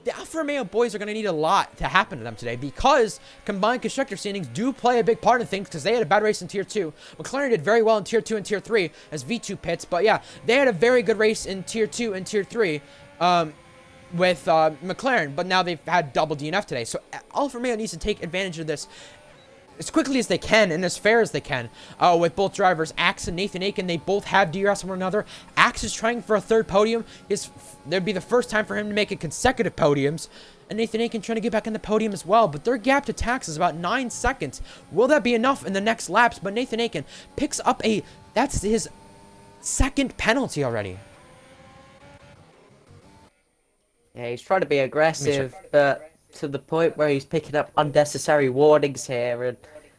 The Alfa Romeo boys are going to need a lot to happen to them today because combined constructor standings do play a big part of things because they had a bad race in Tier 2. McLaren did very well in Tier 2 and Tier 3 as V2 pits, but yeah, they had a very good race in Tier 2 and Tier 3 with McLaren, but now they've had double DNF today. So Alfa Romeo needs to take advantage of this as quickly as they can and as fair as they can with both drivers. Axe and Nathan Aiken, they both have DRS on one another. Axe is trying for a third podium. There'd be the first time for him to make it consecutive podiums. And Nathan Aiken trying to get back in the podium as well. But their gap to tax is about 9 seconds. Will that be enough in the next laps? But Nathan Aiken picks up that's his second penalty already. Yeah, he's trying to be aggressive, but to the point where he's picking up unnecessary warnings here, and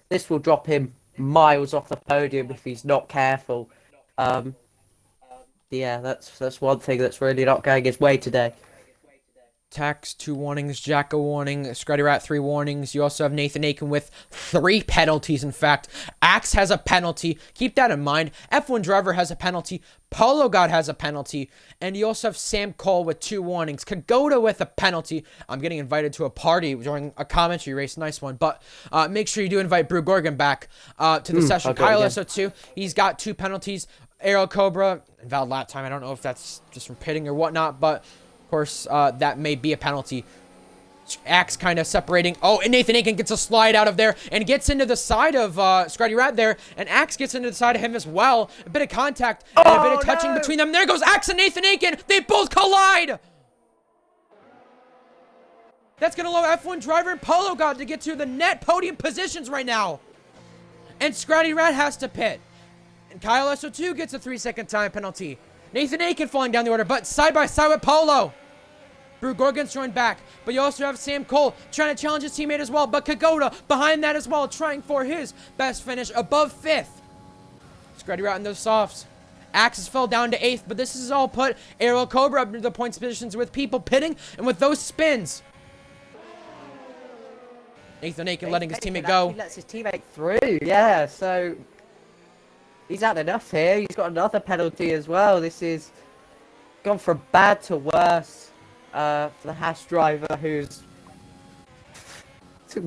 this will drop him miles off the podium if he's not careful. Yeah, that's one thing that's really not going his way today. Tax 2 warnings, Jacko warning, Scruddy Rat 3 warnings. You also have Nathan Aiken with 3 penalties, in fact. Axe has a penalty. Keep that in mind. F1 driver has a penalty. Polo God has a penalty. And you also have Sam Cole with 2 warnings. Kagoda with a penalty. I'm getting invited to a party during a commentary race. Nice one. But make sure you do invite Brew Gorgon back to the session. Kyle also too. He's got 2 penalties. ARL Cobra, invalid lap time. I don't know if that's just from pitting or whatnot, but of course, that may be a penalty. Axe kind of separating. Oh, and Nathan Aiken gets a slide out of there and gets into the side of Scruddy Rat there. And Axe gets into the side of him as well. A bit of contact and a bit of touching between them. There goes Axe and Nathan Aiken. They both collide. That's going to allow F1 driver and Polo God to get to the net podium positions right now. And Scruddy Rat has to pit. And Kyle SO2 gets a 3-second time penalty. Nathan Aiken falling down the order, but side by side with Polo. Brew Gorgon's joined back, but you also have Sam Cole trying to challenge his teammate as well, but Kagoda behind that as well, trying for his best finish above 5th. Scruddy Rat in those softs. Axis fell down to 8th, but this has all put ARL Cobra up into the points positions with people pitting and with those spins. Nathan Aiken letting his teammate go. He lets his teammate through, yeah, so he's had enough here. He's got another penalty as well. This is gone from bad to worse for the Haas driver who's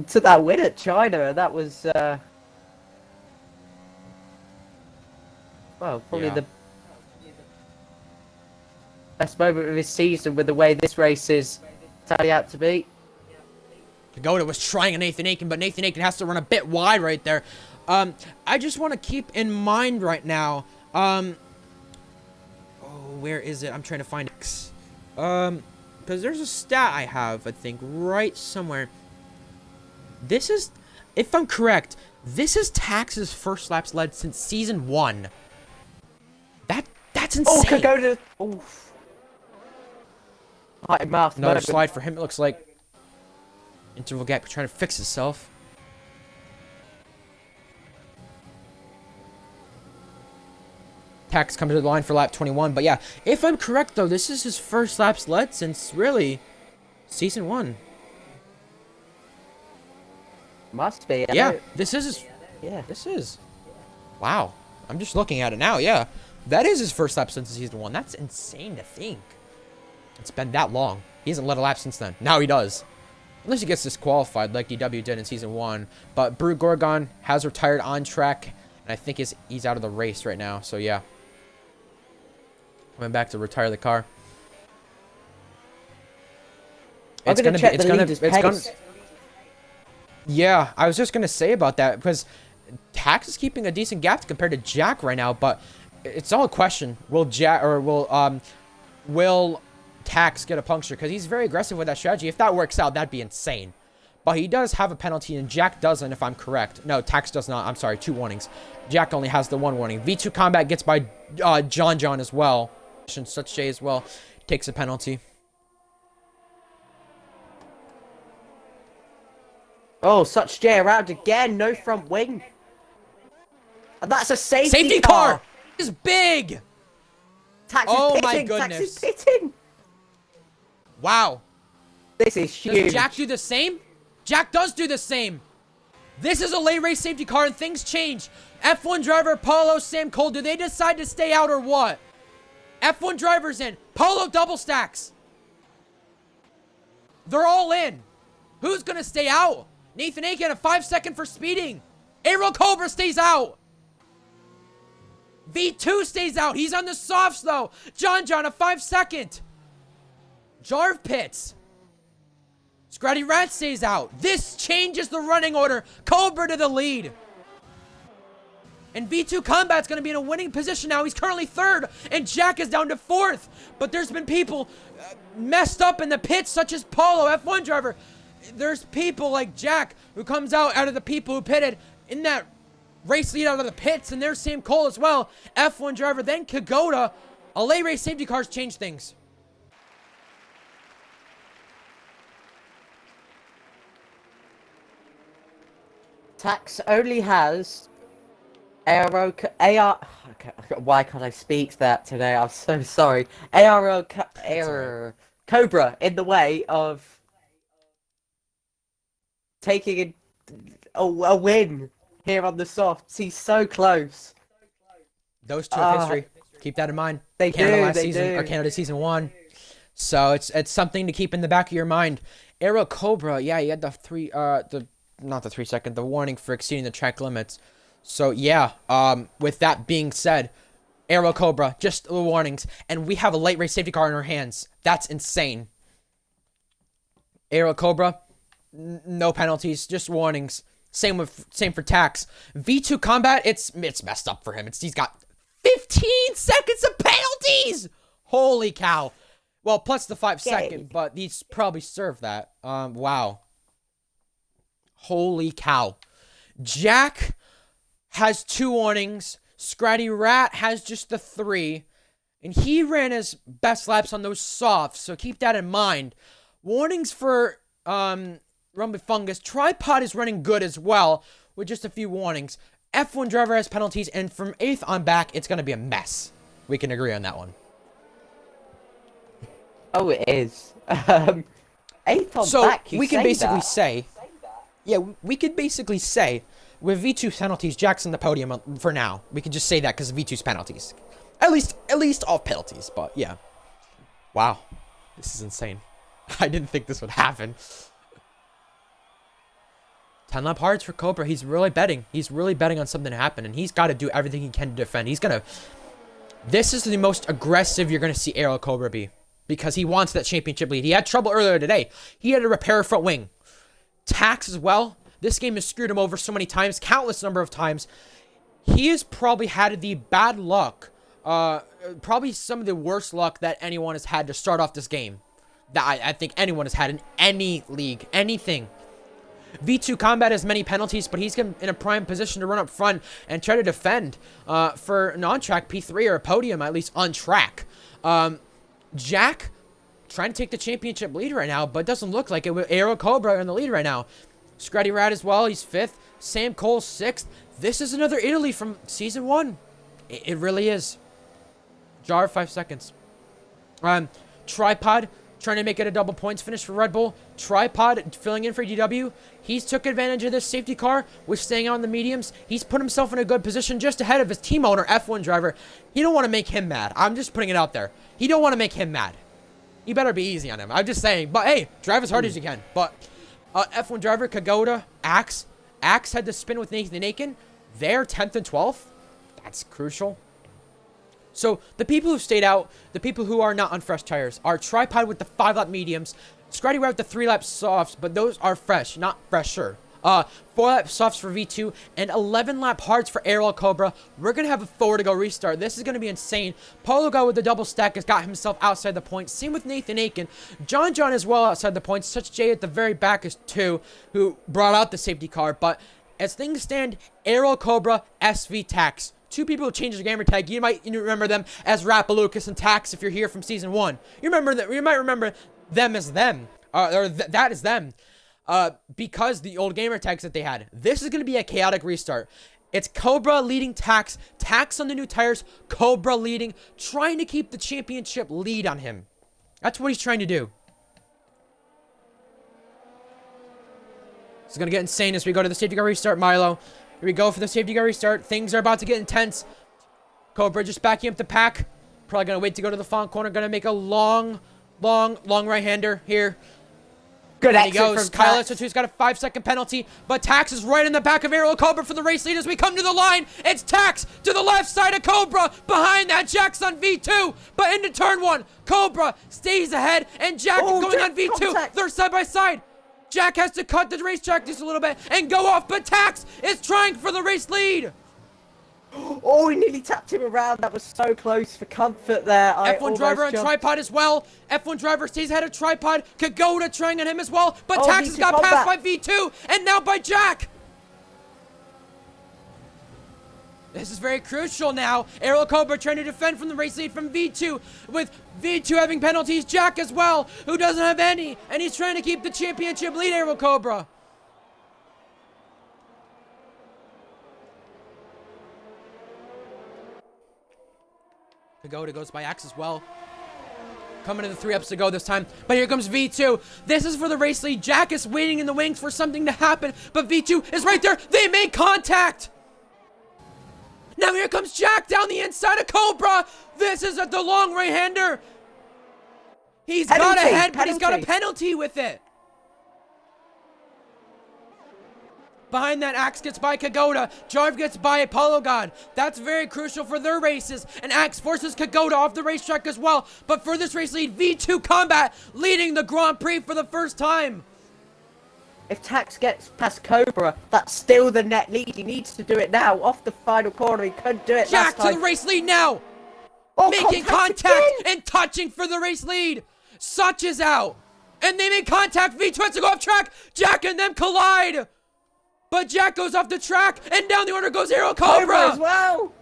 to that win at China. And that was, well, probably the best moment of his season with the way this race is turning out to be. Kagoda was trying a Nathan Aiken, but Nathan Aiken has to run a bit wide right there. I just want to keep in mind right now, oh, where is it? I'm trying to find it. Because there's a stat I have, I think, right somewhere. This is, if I'm correct, this is Tax's first laps led since Season 1. That's insane. Oh, Kagoda. Oof. Another slide for him, it looks like. Interval gap trying to fix itself. Tax comes to the line for lap 21. But yeah, if I'm correct, though, this is his first laps led since, really, Season 1. Must be. Yeah, this is his... Yeah, this is... Wow. I'm just looking at it now, yeah. That is his first lap since Season 1. That's insane to think. It's been that long. He hasn't led a lap since then. Now he does. Unless he gets disqualified like DW did in Season 1. But Brew Gorgon has retired on track. And I think he's out of the race right now. So, yeah. Coming back to retire the car. I'm going to check the leader's pace. Yeah, I was just going to say about that. Because Tax is keeping a decent gap compared to Jack right now. But it's all a question. Will Tax get a puncture? Because he's very aggressive with that strategy. If that works out, that'd be insane. But he does have a penalty, and Jack doesn't, if I'm correct. No, Tax does not. I'm sorry, 2 warnings. Jack only has the 1 warning. V2 Combat gets by John as well. Such J as well takes a penalty. Oh, Such J around again. No front wing. And that's a safety car. Is big. Tax is pitting. My goodness. Tax is pitting. Wow. This is huge. Does Jack do the same? Jack does do the same. This is a late race safety car, and things change. F1 driver Paulo, Sam Cole, do they decide to stay out or what? F1 driver's in. Paulo double stacks. They're all in. Who's going to stay out? Nathan Aiken, a 5-second for speeding. ARL Cobra stays out. V2 stays out. He's on the softs, though. John, a 5-second. Jarv pits. Scratty Rat stays out. This changes the running order. Cobra to the lead. And V2 Combat's going to be in a winning position now. He's currently 3rd, and Jack is down to 4th. But there's been people messed up in the pits, such as Paulo, F1 driver. There's people like Jack who comes out of the people who pitted in that race lead out of the pits, and there's Sam Cole as well. F1 driver, then Kagoda. A late race safety cars change things. Tax only has okay, why can't I speak that today? I'm so sorry. Cobra in the way of taking a win here on the softs. He's so close. Those two are history. Keep that in mind. They Canada do. Or Canada season 1. So it's something to keep in the back of your mind. ARL Cobra, yeah, he had the warning for exceeding the track limits. So yeah, with that being said, ARL Cobra, just the warnings, and we have a late race safety car in our hands. That's insane. ARL Cobra, no penalties, just warnings. Same for Tax. V2 Combat, it's messed up for him. He's got 15 seconds of penalties. Holy cow. Well, plus the 5-second, but he's probably served that. Wow. Holy cow. Jack has 2 warnings. Scratty Rat has just the 3. And he ran his best laps on those softs, so keep that in mind. Warnings for Rumble Fungus. Tripod is running good as well, with just a few warnings. F1 driver has penalties, and from 8th on back, it's going to be a mess. We can agree on that one. Oh, it is. 8th on back, we can basically say... Yeah, we could basically say, with V2's penalties, Jack's on the podium for now. We could just say that because of V2's penalties. At least off penalties, but yeah. Wow. This is insane. I didn't think this would happen. 10 lap hards for Cobra. He's really betting. He's really betting on something to happen, and he's got to do everything he can to defend. This is the most aggressive you're going to see ARL Cobra be, because he wants that championship lead. He had trouble earlier today. He had to repair a front wing. Tax as well. This game has screwed him over so many times, countless number of times. He has probably had the bad luck, probably some of the worst luck that anyone has had to start off this game. That I think anyone has had in any league, anything. V2 Combat has many penalties, but he's in a prime position to run up front and try to defend for an on-track P3 or a podium, at least on track. Jack trying to take the championship lead right now, but it doesn't look like it with ARL Cobra in the lead right now. Scratty Rat as well, he's 5th. Sam Cole 6th. This is another Italy from Season 1. It really is. Jar 5 seconds. Tripod trying to make it a double points finish for Red Bull. Tripod filling in for DW. He's took advantage of this safety car with staying on the mediums. He's put himself in a good position just ahead of his team owner, F1 driver. He don't want to make him mad. I'm just putting it out there. He don't want to make him mad. You better be easy on him. I'm just saying. But hey, drive as hard as you can. But F1 driver, Kagoda, Axe had to spin with Nathan Aiken. They're 10th and 12th. That's crucial. So the people who stayed out, the people who are not on fresh tires, are Tripod with the 5-lap mediums, Scratty Rat with the 3-lap softs, but those are fresh, not fresher. 4-lap softs for V2 and 11-lap hards for ARL Cobra. We're going to have a 4-to-go restart. This is going to be insane. Polo Guy with the double stack has got himself outside the points. Same with Nathan Aiken. John as well outside the points. Such Jay at the very back is 2, who brought out the safety car. But as things stand, ARL Cobra, SV Tax. 2 people who changed their gamer tag. You might remember them as Rappalucas and Tax if you're here from Season 1. You might remember them as them. That is them. Because the old gamer tags that they had. This is going to be a chaotic restart. It's Cobra leading Tax. Tax on the new tires. Cobra leading. Trying to keep the championship lead on him. That's what he's trying to do. It's going to get insane as we go to the safety car restart, Milo. Here we go for the safety car restart. Things are about to get intense. Cobra just backing up the pack. Probably going to wait to go to the front corner. Going to make a long right-hander here. Good and he exit goes. from Kyle Tax. S2's got a 5-second penalty, but Tax is right in the back of ARL Cobra for the race lead as we come to the line. It's Tax to the left side of Cobra. Behind that, Jack's on V2, but into turn 1. Cobra stays ahead, and Jack is going on V2. Contact. They're side by side. Jack has to cut the racetrack just a little bit and go off, but Tax is trying for the race lead. Oh, he nearly tapped him around. That was so close for comfort there. F1 driver on Tripod as well. F1 driver stays ahead of Tripod. Kagoda trying on him as well. But Tax has V2 got passed by combat. V2 and now by Jack. This is very crucial now. ARL Cobra trying to defend from the race lead from V2. With V2 having penalties. Jack as well, who doesn't have any. And he's trying to keep the championship lead, ARL Cobra. Kagoda goes by Axe as well. Coming to the 3 ups to go this time. But here comes V2. This is for the race lead. Jack is waiting in the wings for something to happen. But V2 is right there. They made contact. Now here comes Jack down the inside of Cobra. This is at the long right-hander. He's got a head, but he's got a penalty with it. Behind that, Axe gets by Kagoda. Jarv gets by Apollo God. That's very crucial for their races. And Axe forces Kagoda off the racetrack as well. But for this race lead, V2 Combat leading the Grand Prix for the first time. If Tax gets past Cobra, that's still the net lead. He needs to do it now. Off the final corner, he couldn't do it Jack last time. to the race lead now. Oh, Making contact and touching for the race lead. Such is out. And they make contact. V2 has to go off track. Jack and them collide. But Jack goes off the track, and down the order goes ARL Cobra as well.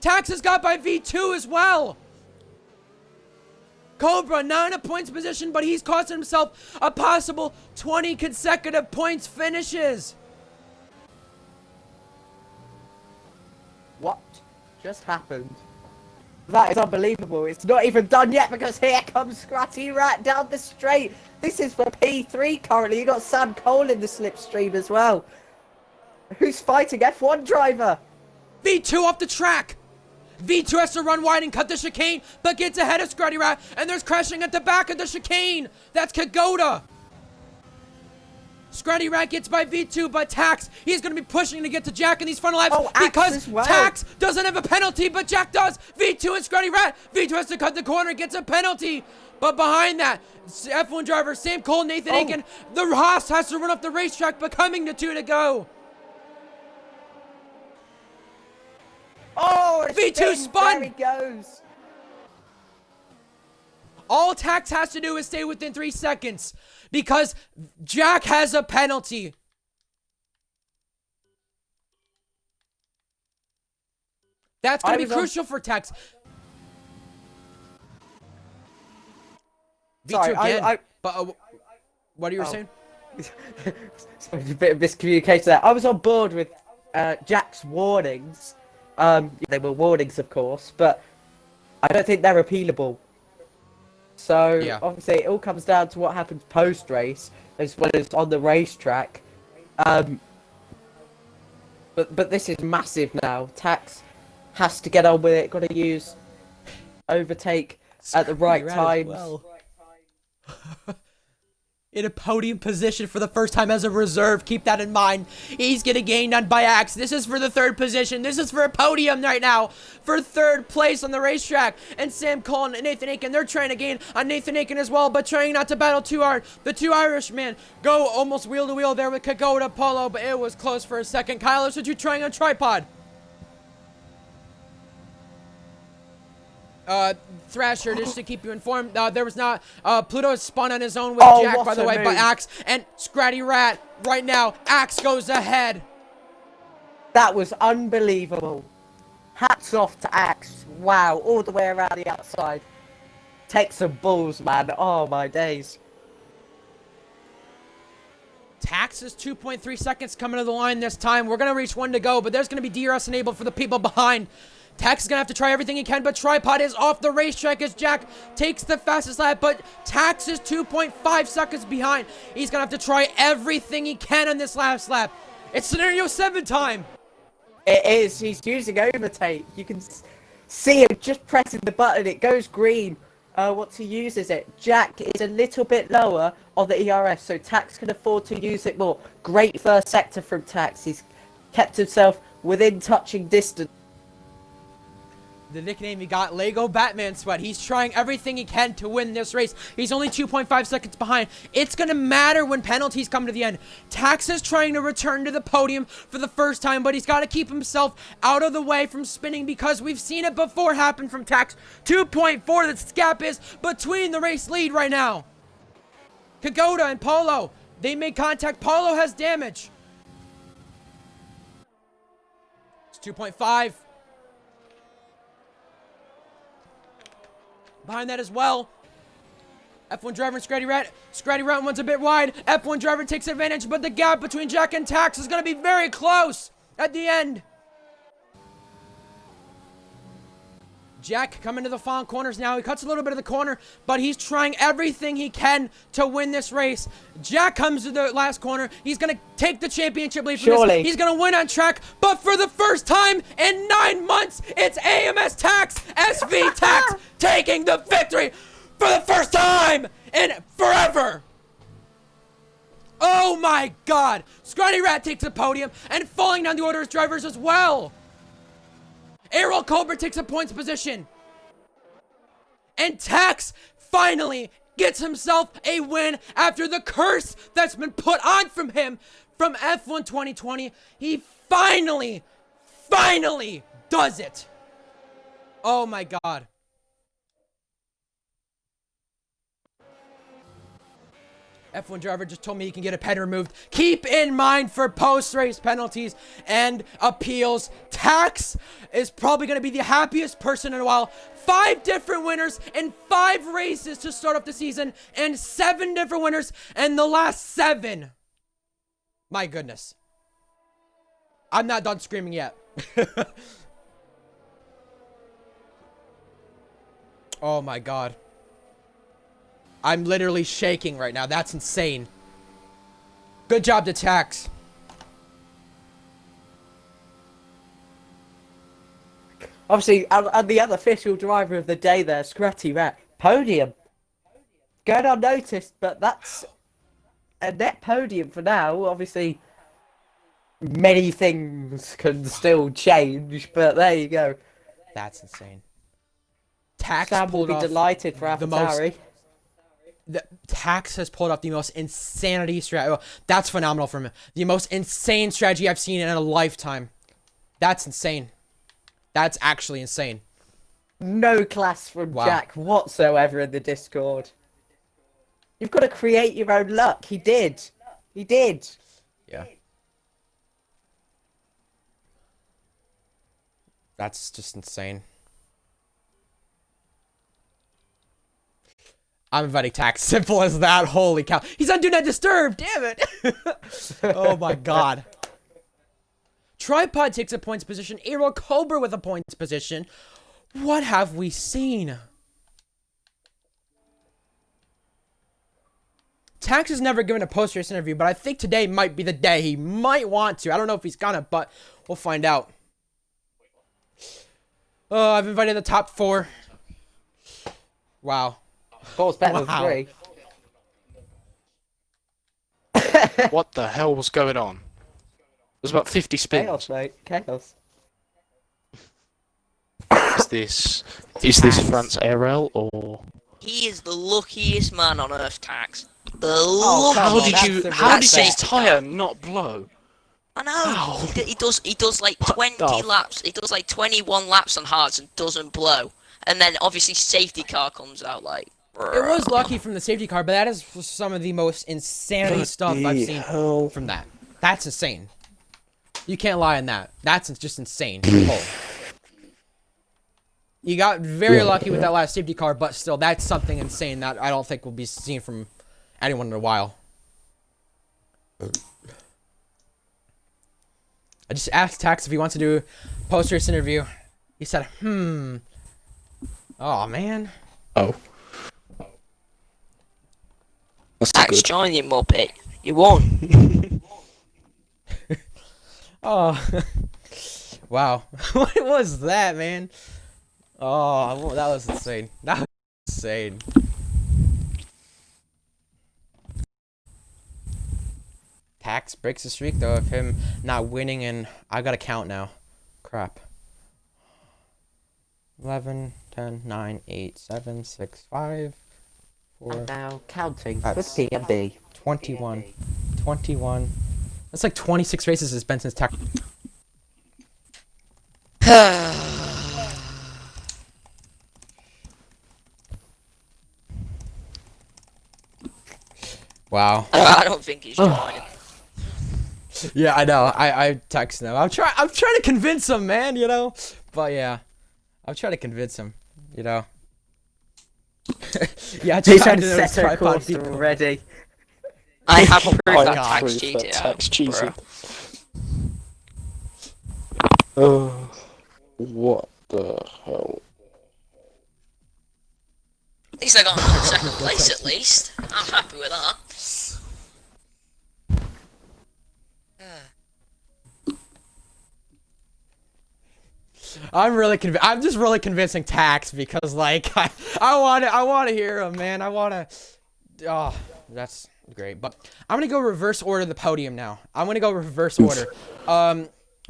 Tax has got by V2 as well. Cobra, not in a points position, but he's costing himself a possible 20 consecutive points finishes. What just happened? That is unbelievable. It's not even done yet because here comes Scratty Rat down the straight. This is for P3 currently. You got Sam Cole in the slipstream as well. Who's fighting F1 driver? V2 off the track. V2 has to run wide and cut the chicane, but gets ahead of Scratty Rat, and there's crashing at the back of the chicane. That's Kagoda. Scratty Rat gets by V2, but Tax, he's going to be pushing to get to Jack in these front laps because Tax doesn't have a penalty, but Jack does. V2 and Scratty Rat. V2 has to cut the corner, gets a penalty. But behind that, F1 driver Sam Cole, Nathan Aiken, the Haas has to run up the racetrack, but coming to 2 to go. Oh, V2 spun. There he goes. All Tax has to do is stay within 3 seconds because Jack has a penalty. That's going to be crucial for Tax. Sorry, V2 again. but what are you saying? A bit of miscommunication there. I was on board with Jack's warnings. They were warnings, of course, but I don't think they're appealable. So, obviously, it all comes down to what happens post-race, as well as on the racetrack. But this is massive now. Tax has to get on with it. Got to use overtake at the right time. in a podium position for the first time as a reserve. Keep that in mind. He's getting gained on by Axe. This is for the third position. This is for a podium right now. For third place on the racetrack. And Sam Cole and Nathan Aiken, they're trying to gain on Nathan Aiken as well, but trying not to battle too hard. The two Irishmen go almost wheel to wheel there with Kagoda Polo, but it was close for a second. Kyler, so you trying on tripod. Thrasher, just to keep you informed, there was not, Pluto spun on his own with Jack, by the way, but Axe and Scratty Rat, right now, Axe goes ahead. That was unbelievable. Hats off to Axe. Wow, all the way around the outside. Take some balls, man. Oh, my days. Tax is 2.3 seconds coming to the line this time. We're going to reach 1 to go, but there's going to be DRS enabled for the people behind. Tax is going to have to try everything he can, but Tripod is off the racetrack as Jack takes the fastest lap, but Tax is 2.5 seconds behind. He's going to have to try everything he can on this last lap. It's scenario 7 time. It is. He's using overtake. You can see him just pressing the button. It goes green once he uses it. Jack is a little bit lower on the ERS, so Tax can afford to use it more. Great first sector from Tax. He's kept himself within touching distance. The nickname he got, Lego Batman Sweat. He's trying everything he can to win this race. He's only 2.5 seconds behind. It's going to matter when penalties come to the end. Tax is trying to return to the podium for the first time, but he's got to keep himself out of the way from spinning because we've seen it before happen from Tax. 2.4, the gap is between the race lead right now. Kagoda and Polo, they made contact. Polo has damage. It's 2.5. Behind that as well, F1 driver and Scratty Rat. Scratty Rat one's a bit wide. F1 driver takes advantage, but the gap between Jack and Tax is going to be very close at the end. Jack coming to the final corners now. He cuts a little bit of the corner, but he's trying everything he can to win this race. Jack comes to the last corner. He's going to take the championship lead from this. He's going to win on track, but for the first time in 9 months, it's AMS Tax, SV Tax, taking the victory for the first time in forever. Oh my God. Scratty Rat takes the podium and falling down the order as drivers as well. ARL Colbert takes a points position. And Tax finally gets himself a win after the curse that's been put on from him from F1 2020. He finally does it. Oh my God. F1 driver just told me he can get a pen removed. Keep in mind for post-race penalties and appeals, Tax is probably going to be the happiest person in a while. 5 different winners in 5 races to start off the season and 7 different winners in the last 7. My goodness. I'm not done screaming yet. Oh my God. I'm literally shaking right now. That's insane. Good job to Tax. Obviously, and the unofficial driver of the day there, Scratty Rat. Podium. Going unnoticed, but that's a net podium for now. Obviously, many things can still change, but there you go. That's insane. Tax Sam will be delighted for AlphaTauri. Tax has pulled off the most insanity strategy. Oh, that's phenomenal from him. The most insane strategy I've seen in a lifetime. That's insane. That's actually insane. No class from Jack whatsoever in the Discord. You've got to create your own luck. He did. He did. Yeah. That's just insane. I'm inviting Tax. Simple as that. Holy cow. He's on Do Not Disturb. Damn it. Oh my God. Tripod takes a points position. ARL Cobra with a points position. What have we seen? Tax has never given a post-race interview, but I think today might be the day. He might want to. I don't know if he's gonna, but we'll find out. Oh, I've invited the top 4. Wow. Of course, better than 3. What the hell was going on? It was about 50 Chaos, spins. mate. Chaos. Is this is this France ARL or? He is the luckiest man on earth, Tax. The Oh, come How on, did that's luckiest. you? the How did That's his respect. safety car. tyre not blow? I know. How? He does like What 20 the laps. He does like 21 laps on hards and doesn't blow. And then obviously safety car comes out like. It was lucky from the safety car, but that is some of the most insanity stuff I've bloody seen hell? from that. That's insane. You can't lie on that. That's just insane. Oh. You got very lucky with that last safety car, but still, that's something insane that I don't think will be seen from anyone in a while. I just asked Tax if he wants to do a post-race interview. He said, Oh, man. Oh. That's Tax, good. join you, Muppet. You won. Oh. Wow. What was that, man? Oh, that was insane. That was insane. Tax breaks the streak, though, of him not winning, and I gotta count now. Crap. 11, 10, 9, 8, 7, 6, 5, 4, And now counting for That's- PMB. 21. 21. That's like 26 races has been since Tax. Wow. I don't think he's joining. Yeah, I know. I text him. I'm trying to convince him, man, you know? But yeah. I'm trying to convince him, you know? Yeah, I He's tried trying to to notice set a tripod course people. already. I have proof I that God. Tax prove cheated. that Tax cheated. Bro. Oh, what the hell? At least I got him in second place at least. I'm happy with that. I'm just really convincing Tax because like I want to hear him, man. I want to. Oh, that's great. But I'm gonna go reverse order the podium now. I'm gonna go reverse order.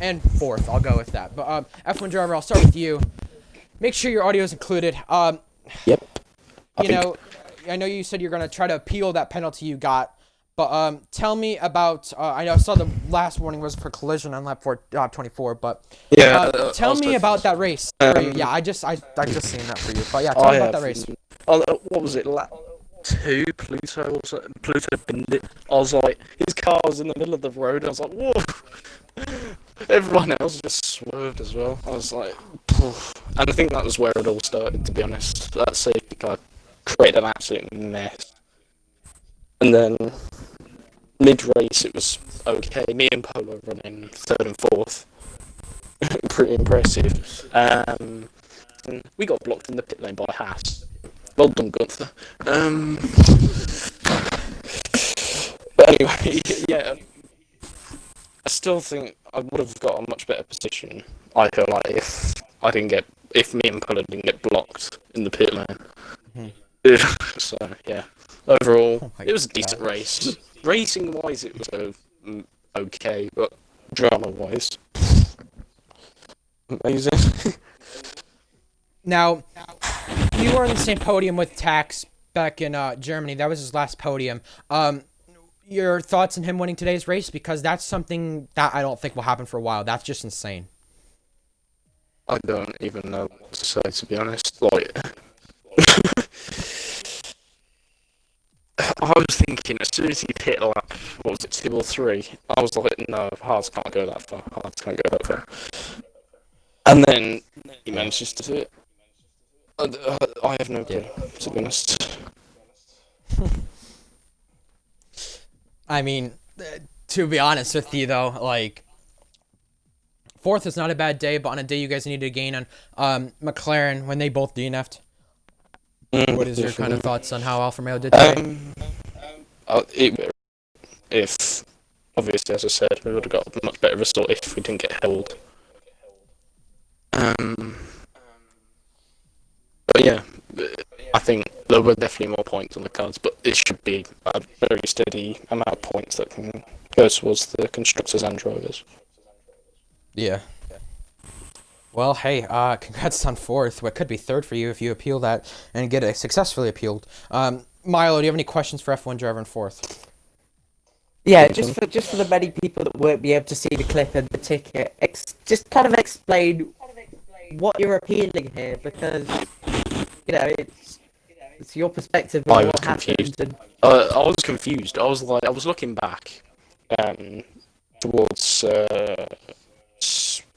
And fourth, I'll go with that. But F1 driver, I'll start with you. Make sure your audio is included. Yep. You know, I know you said you're gonna try to appeal that penalty you got, but tell me about. I know I saw the last warning was for collision on lap 24, but Yeah. tell me about that race. For you. Yeah, I just seen that for you. But yeah, tell me about that race. What was it? Lap 2, Pluto. Pluto binned it. I was like, his car was in the middle of the road. I was like, whoa. Everyone else just swerved as well. I was like, poof. And I think that was where it all started. To be honest, that safety car created an absolute mess. And then mid-race, it was okay. Me and Polo running third and fourth. Pretty impressive. And we got blocked in the pit lane by Haas. Well done, Gunther. But anyway, yeah. I still think I would have got a much better position. I feel like if me and Polo didn't get blocked in the pit lane. So yeah, overall, Oh my it was a decent God. race. Racing wise, it was okay, but drama wise, amazing. Now, you were on the same podium with Tax back in Germany. That was his last podium. Your thoughts on him winning today's race? Because that's something that I don't think will happen for a while. That's just insane. I don't even know what to say, to be honest. Like, I was thinking as soon as he hit lap, what was it, 2 or 3? I was like, no, Hearts can't go that far. Hearts can't go that far. And then he manages to do it. I have no clue, to be honest. I mean, to be honest with you, though, like, fourth is not a bad day, but on a day you guys need to gain on McLaren when they both DNF'd. What is your kind of thoughts on how Alfa Romeo did today? If obviously, as I said, we would have got a much better result if we didn't get held. But yeah, I think there were definitely more points on the cards, but it should be a very steady amount of points that can go towards the constructors and drivers. Yeah. Well, hey, congrats on fourth. What could be third for you if you appeal that and get it successfully appealed. Milo, do you have any questions for F1 driver in fourth? Yeah, just for the many people that won't be able to see the clip and the ticket, just kind of explain what you're appealing here, because it's your perspective I of was what happened. confused. And I was confused. I was looking back, towards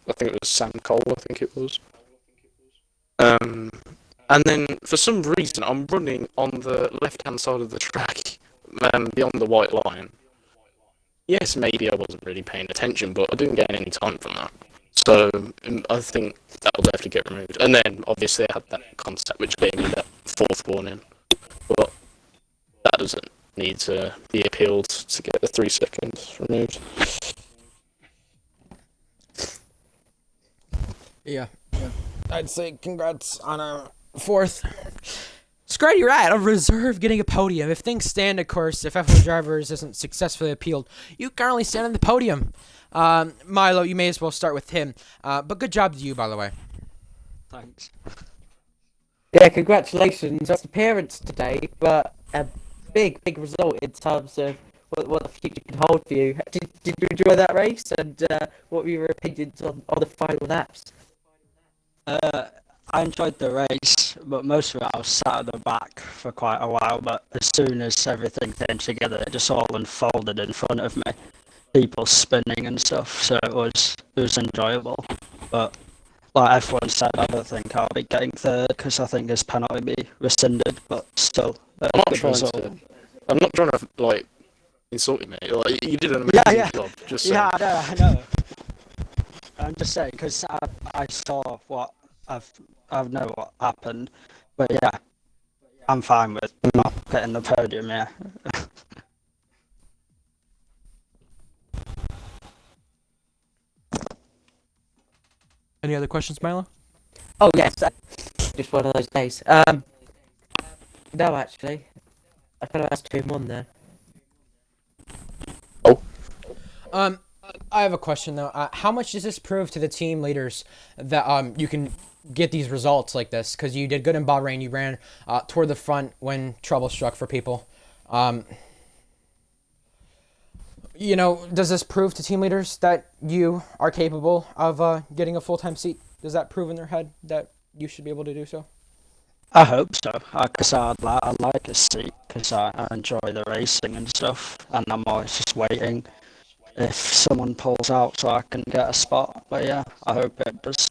I think it was Sam Cole. I think it was. And then for some reason I'm running on the left-hand side of the track, beyond the white line. Yes, maybe I wasn't really paying attention, but I didn't get any time from that. So I think that will definitely get removed. And then obviously I had that concept which gave me that fourth warning, but that doesn't need to be appealed to get the 3 seconds removed. Yeah. I'd say congrats on a fourth. Scratty, you're at a reserve getting a podium. If things stand, of course, if F1 drivers isn't successfully appealed, you currently stand on the podium. Milo, you may as well start with him. But good job to you, by the way. Thanks. yeah, congratulations on the appearance today, but a big result in terms of what the future can hold for you. Did you enjoy that race, and what were your opinions on the final laps? I enjoyed the race, but most of it I was sat at the back for quite a while. But as soon as everything came together, it just all unfolded in front of me. People spinning and stuff, so it was enjoyable. But like everyone said, I don't think I'll be getting third because I think his penalty be rescinded. But still, a I'm not good trying result. to. I'm not trying to like insult you, mate. Like you did an amazing Yeah. job. Just Yeah, saying. I know. I'm just saying because I saw what I know what happened, but yeah, I'm fine with not getting the podium. Yeah. Any other questions, Milo? Oh yes, just one of those days. No, actually, I kind of asked him on there. I have a question though. How much does this prove to the team leaders that you can get these results like this? Because you did good in Bahrain. You ran toward the front when trouble struck for people. Does this prove to team leaders that you are capable of getting a full-time seat? Does that prove in their head that you should be able to do so? I hope so, because I like a seat because I enjoy the racing and stuff, and I'm always just waiting if someone pulls out so I can get a spot. But yeah, I hope it does.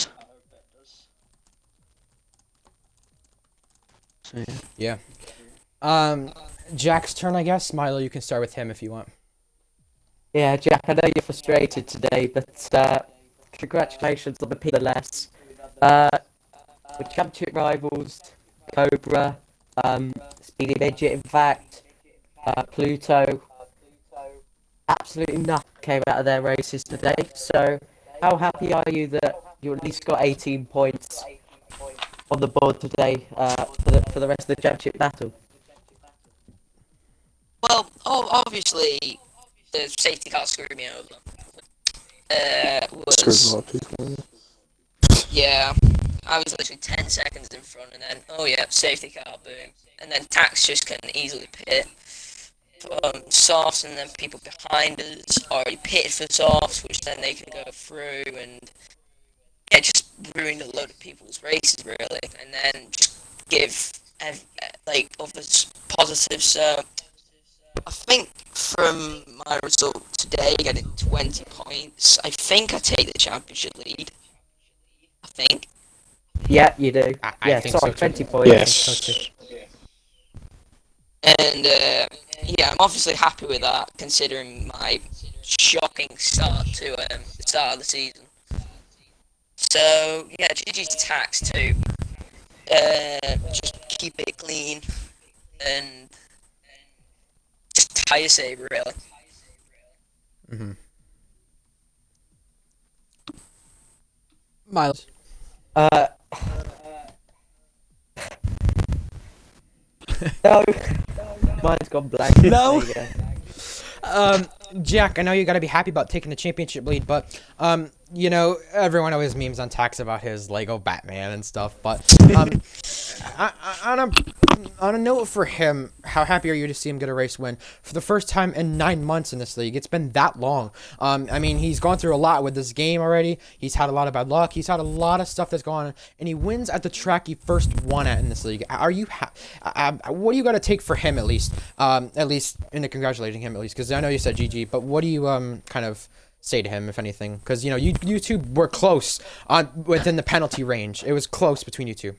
So yeah. Yeah. Jack's turn, I guess. Milo, you can start with him if you want. Yeah, Jack, I know you're frustrated today, but congratulations on the P-less. With championship rivals, Cobra, Speedy Midget, in fact, Pluto, absolutely nothing came out of their races today. So, how happy are you that you at least got 18 points on the board today for the rest of the championship battle? Well, obviously, the safety car screwed me over. Screwed a lot of people. Yeah, I was literally 10 seconds in front, and then, oh yeah, safety car, boom. And then Tax just can easily pit softs, and then people behind us already pitted for softs, which then they can go through, and yeah, just ruined a load of people's races, really. And then just give, like, others positives, so I think from my result today, getting 20 points, I think I take the championship lead. I think. Yeah, you do. I Yeah, think sorry, so too. 20 points. Yes. And yeah, I'm obviously happy with that, considering my shocking start to the start of the season. So yeah, GG's to Tax too. Just keep it clean and just tire save, really. Mm-hmm. Miles. Uh, No, mine's gone blank. No. There you go. Jack, I know you gotta be happy about taking the championship lead, but you know, everyone always memes on Tax about his Lego Batman and stuff. But on a note for him, how happy are you to see him get a race win for the first time in 9 months in this league? It's been that long. I mean, he's gone through a lot with this game already. He's had a lot of bad luck. He's had a lot of stuff that's gone on, and he wins at the track he first won at in this league. Are you? What do you got to take for him at least? At least in the congratulating him at least, because I know you said GG, but what do you kind of say to him, if anything? Because you know you two were close within the penalty range. It was close between you two.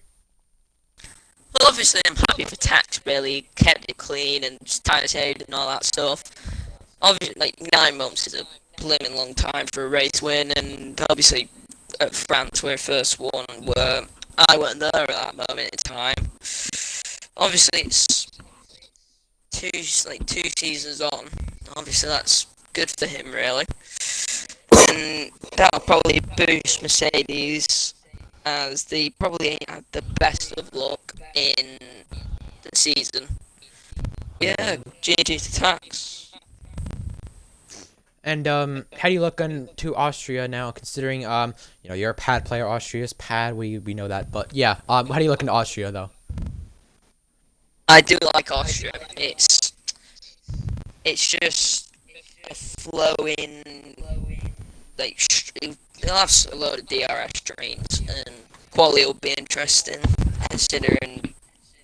Well, obviously, I'm happy for Tax. Really kept it clean and just tied his head and all that stuff. Obviously, like 9 months is a blimmin' long time for a race win, and obviously at France where he first won, where I weren't there at that moment in time. Obviously, it's two seasons on. Obviously, that's good for him, really, and that'll probably boost Mercedes, as they probably ain't had the best of luck in the season. Yeah, GG to Tax. And how do you look into Austria now, considering you know, you're a pad player. Austria's pad, we know that, but yeah, how do you look into Austria though? I do like Austria. It's just a flowing, like, they'll have a load of DRS trains, and quality will be interesting, considering,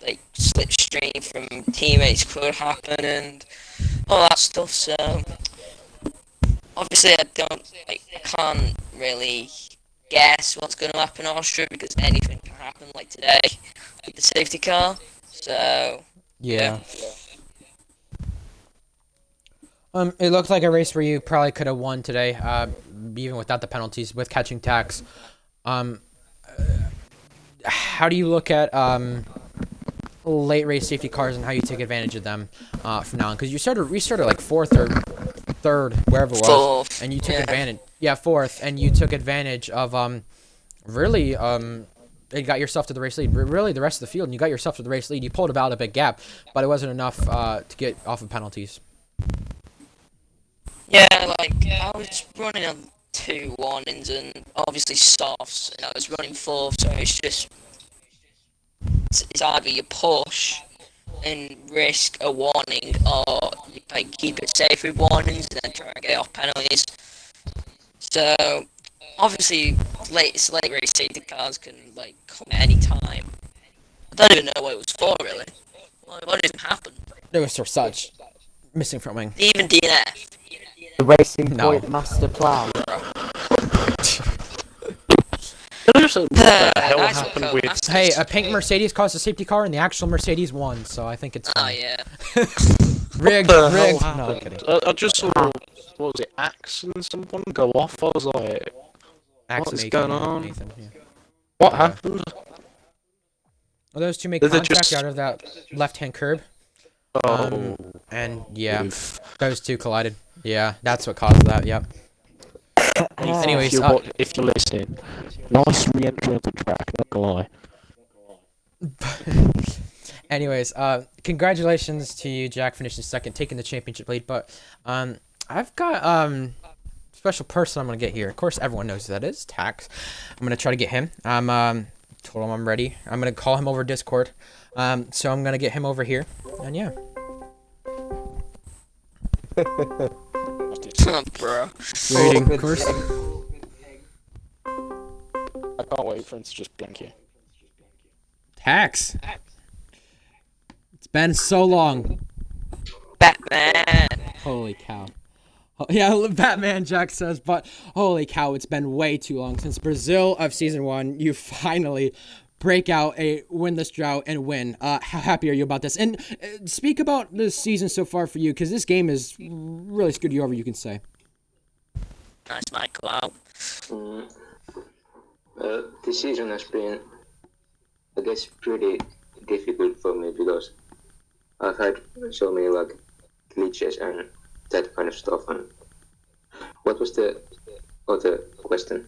like, slipstream from teammates could happen, and all that stuff, so, obviously I can't really guess what's going to happen in Austria, because anything can happen, like today, with the safety car, so, Yeah. It looked like a race where you probably could have won today, even without the penalties, with catching Tax. How do you look at late race safety cars and how you take advantage of them from now on? Because you started like fourth or third, wherever it was, Fourth, and you took yeah. advantage. Yeah, fourth, and you took advantage of really you got yourself to the race lead. Really, the rest of the field, and you got yourself to the race lead. You pulled about a big gap, but it wasn't enough to get off of penalties. Yeah, like, I was running on 2 warnings and obviously softs, and I was running 4, so it's either you push and risk a warning, or you, like, keep it safe with warnings and then try and get off penalties. So, obviously, late race safety cars can, like, come at any time. I don't even know what it was for, really. What even happened? It was for such missing front wing. Even DNF. The Racing No. Point master plan. What the hell Nice happened one, with... Masters. Hey, a pink Mercedes caused a safety car, and the actual Mercedes won, so I think it's Oh, fine. yeah. Rigged, What the hell rigged. No, I'm happened? kidding. I just saw, what was it, Axe and someone go off. I was like, Axe what is Nathan, going on? Nathan, yeah. what happened? Well, those two make Did they contact just- out of that left-hand curb, Oh, and yeah, oof. those two collided. Yeah, that's what caused that. Yep. Anyways, if you're listening, nice re-entry of the track, not gonna lie. anyways, congratulations to you, Jack, finishing second, taking the championship lead. But I've got special person I'm gonna get here. Of course, everyone knows who that is. Tax. I'm gonna try to get him. Told him I'm ready. I'm gonna call him over Discord. So I'm gonna get him over here, and yeah. Bro. Waiting, good of course. I can't wait for him to just blink you. Tax. It's been so long. Batman. Holy cow. Oh, yeah, Batman Jack says, but holy cow, it's been way too long since Brazil of season 1. You finally break out win this drought and win. How happy are you about this? And speak about this season so far for you, because this game has really screwed you over, you can say. Nice, Michael. Out. This season has been, I guess, pretty difficult for me because I've had so many like glitches and that kind of stuff. And what was the other question?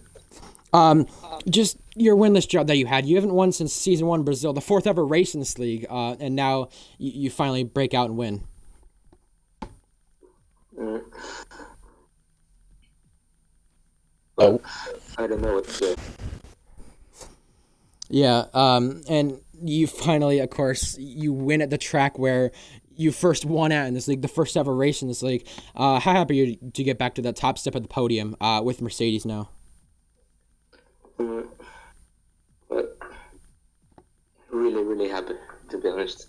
Just your winless drought that you had. You haven't won since season 1 Brazil, the 4th ever race in this league, and now you finally break out and win. Mm, Oh, I don't know what to say. Yeah, and you finally, of course, you win at the track where you first won at in this league, the first ever race in this league. How happy are you to get back to that top step of the podium with Mercedes now? Mm, but really, really happy, to be honest.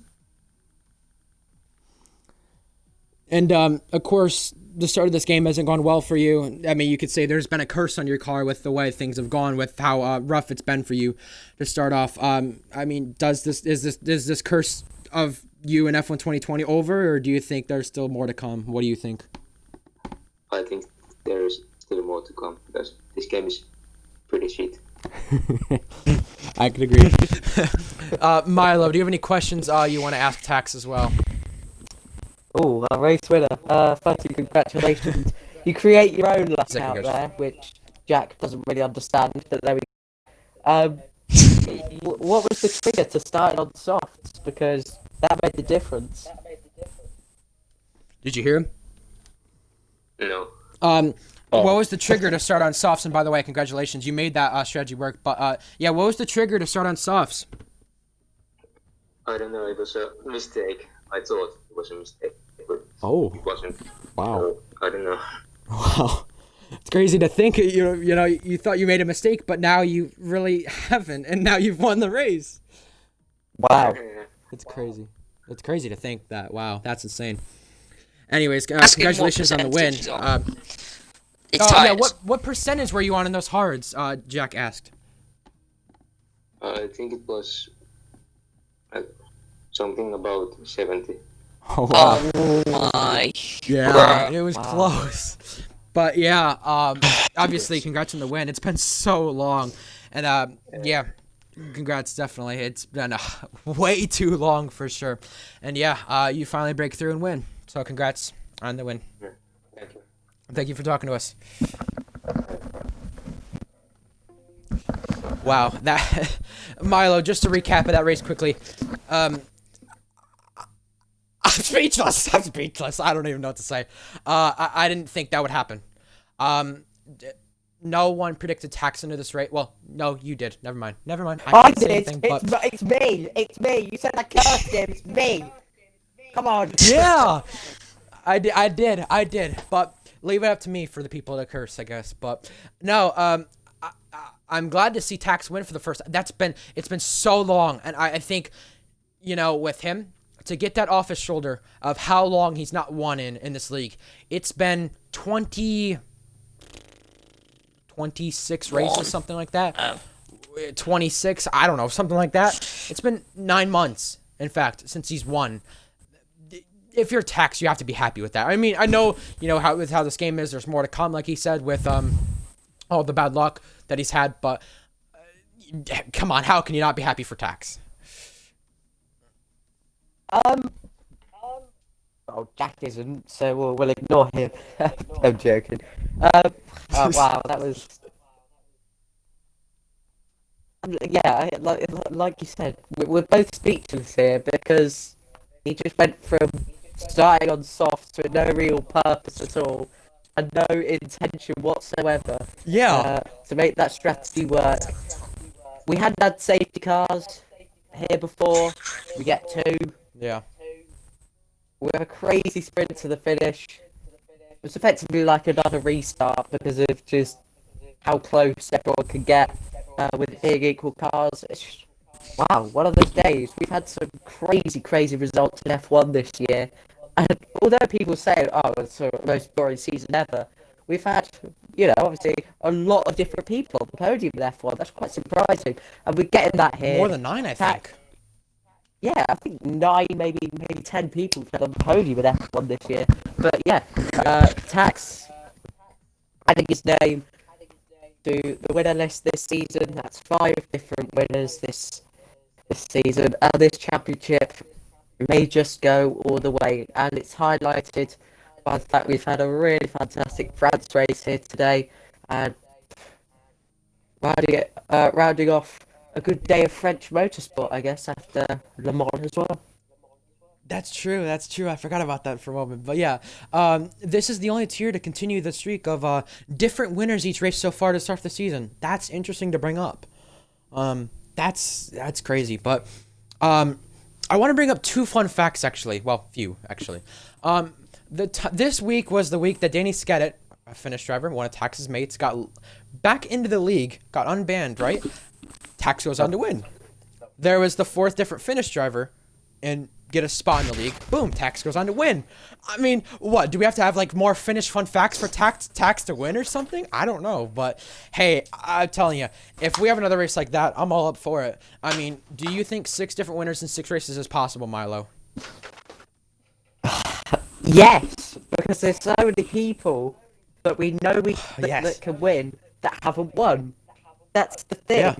And, of course, the start of this game hasn't gone well for you. I mean, you could say there's been a curse on your car with the way things have gone, with how rough it's been for you to start off. I mean, is this curse of you in F1 2020 over, or do you think there's still more to come? What do you think? I think there is still more to come because this game is pretty shit. I could agree. Milo, do you have any questions you want to ask Tax as well? Oh, a race winner. Firstly, congratulations. You create your own luck Second out question. there, which Jack doesn't really understand, but there we go. What was the trigger to start on softs? Because that made the difference. Did you hear him? No. What was the trigger to start on softs? And by the way, congratulations, you made that strategy work. But yeah, what was the trigger to start on softs? I don't know, it was a mistake. I thought it was a mistake, but Oh, it wasn't. wow. So, I don't know. Wow. It's crazy to think you thought you made a mistake, but now you really haven't, and now you've won the race. Wow. It's crazy. It's crazy to think that. Wow, that's insane. Anyways, Ask him what congratulations on the win. percentage he's on. It's Yeah, tied. what percentage were you on in those hards? Jack asked. I think it was something about 70. Oh wow. Oh my. Yeah, it was Wow. close. But yeah, obviously, congrats on the win. It's been so long, and yeah, congrats. Definitely, it's been way too long for sure. And yeah, you finally break through and win. So congrats on the win. Yeah. Thank you. Thank you for talking to us. Wow, that Milo. Just to recap of that race quickly. I'm speechless. I'm speechless. I don't even know what to say. I didn't think that would happen. No one predicted Tax into this race. Well, no, you did. Never mind. I I can't say did. anything, but It's me. It's me. You said I cursed him. It's me. Come on. yeah, I did. But leave it up to me for the people to curse, I guess. But no, I'm glad to see Tax win for the first. It's been so long, and I think, with him, to get that off his shoulder of how long he's not won in this league. It's been 26 races, something like that. 26, I don't know, something like that. It's been 9 months, in fact, since he's won. If you're Tax, you have to be happy with that. I mean, I know, how this game is. There's more to come, like he said, with all the bad luck that he's had. But come on, how can you not be happy for Tax? Oh, Jack isn't, so we'll ignore him. I'm joking. Oh, wow, that was. Yeah, like you said, we're both speechless here because he just went from starting on softs with no real purpose at all and no intention whatsoever. Yeah. To make that strategy work. We hadn't had safety cars here before. We get 2. Yeah. We have a crazy sprint to the finish. It was effectively like another restart because of just how close everyone can get with being equal cars. It's just, wow, one of those days. We've had some crazy results in F1 this year. And although people say, oh, it's the most boring season ever, we've had, obviously a lot of different people on the podium in F1. That's quite surprising. And we're getting that here. More than 9, I think. Yeah, I think 9, maybe 10 people have on the podium with F1 this year. But yeah, Tax adding his name to the winner list this season. That's 5 different winners this season. This championship may just go all the way, and it's highlighted by the fact we've had a really fantastic France race here today. And rounding off a good day of French motorsport, I guess, after Le Mans as well. That's true. That's true. I forgot about that for a moment. But yeah, this is the only tier to continue the streak of different winners each race so far to start the season. That's interesting to bring up. That's crazy. But I want to bring up two fun facts actually. Well, few actually. This week was the week that Danny Skedit, a Finnish driver, one of Tax's mates, got back into the league, got unbanned. Right, Tax goes on to win. There was the fourth different Finnish driver, and get a spot in the league. Boom, Tax goes on to win. I mean, what, do we have to have like more Finnish fun facts for Tax to win or something? I don't know, but hey, I'm telling you, if we have another race like that, I'm all up for it. I mean, do you think 6 different winners in 6 races is possible, Milo? Yes, because there's so many people that we know Yes. that can win that haven't won. That's the thing. Yeah.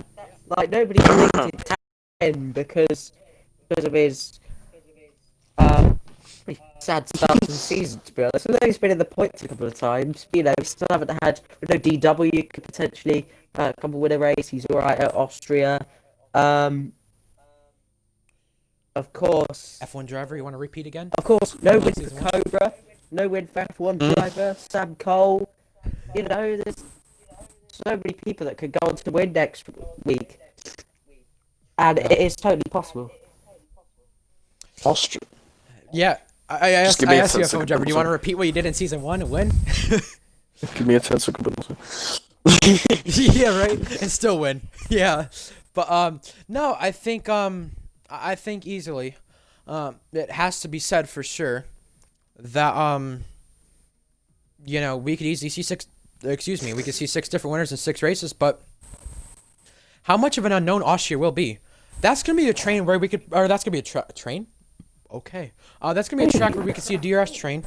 Like nobody predicted Tax to win because of his pretty sad start to the season, to be honest. Although he's been in the points a couple of times, you know, we still haven't had. We know DW could potentially come and win a race. He's all right at Austria. Of course, F1 driver, you want to repeat again? of course, no win Season for one? Cobra, no win for F1 driver, Sam Cole. You know, there's so many people that could go on to win next week, and it is totally possible. Austria. Yeah. I asked give me you, a F1 10-second driver, do you pause. want to repeat what you did in season 1 and win? Give me a 10-second pause. Yeah, right. And still win. Yeah. But no, I think easily it has to be said for sure that you know, we could easily see we could see 6 different winners in 6 races, but how much of an unknown Austria will be? That's going to be a train where we could, or that's going to be a train? Okay. That's going to be a track where we could see a DRS train.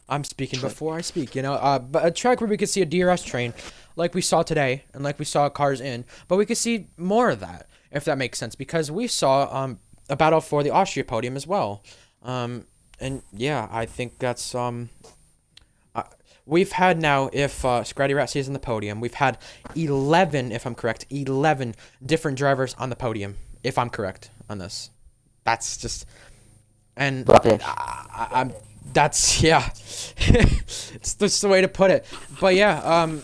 I'm speaking before I speak, you know. But a track where we could see a DRS train like we saw today and like we saw cars in. But we could see more of that, if that makes sense, because we saw a battle for the Austria podium as well. And yeah, I think that's we've had now, if Scratty Rat stays on the podium, we've had 11, if I'm correct, 11 different drivers on the podium, if I'm correct on this. That's just, and Rubbish. I'm that's, yeah, it's just the way to put it. But yeah,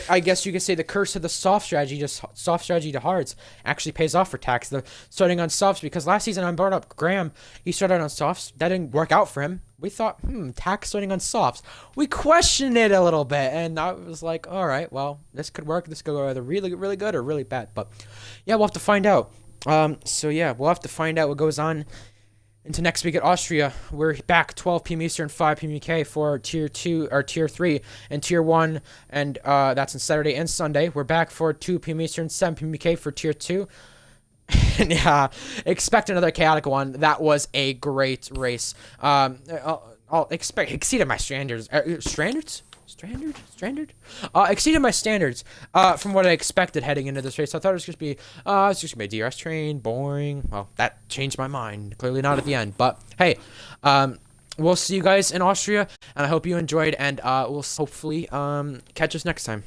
I guess you could say the curse of the soft strategy to hards actually pays off for Tax. The starting on softs, because last season I brought up Graham. He started on softs. That didn't work out for him. We thought, Tax starting on softs. We questioned it a little bit, and I was like, all right, well, this could work. This could go either really, really good or really bad. But yeah, we'll have to find out. So yeah, we'll have to find out what goes on into next week at Austria. We're back 12 p.m. Eastern, 5 p.m. UK for Tier 2 or Tier 3 and Tier 1, and that's on Saturday and Sunday. We're back for 2 p.m. Eastern, 7 p.m. UK for Tier 2. And yeah, expect another chaotic one. That was a great race. I'll expect exceeded my standards. Exceeded my standards from what I expected heading into this race. I thought it was just be it's just gonna be a DRS train, boring. Well, that changed my mind. Clearly not at the end, but hey, we'll see you guys in Austria, and I hope you enjoyed, and we'll hopefully catch us next time.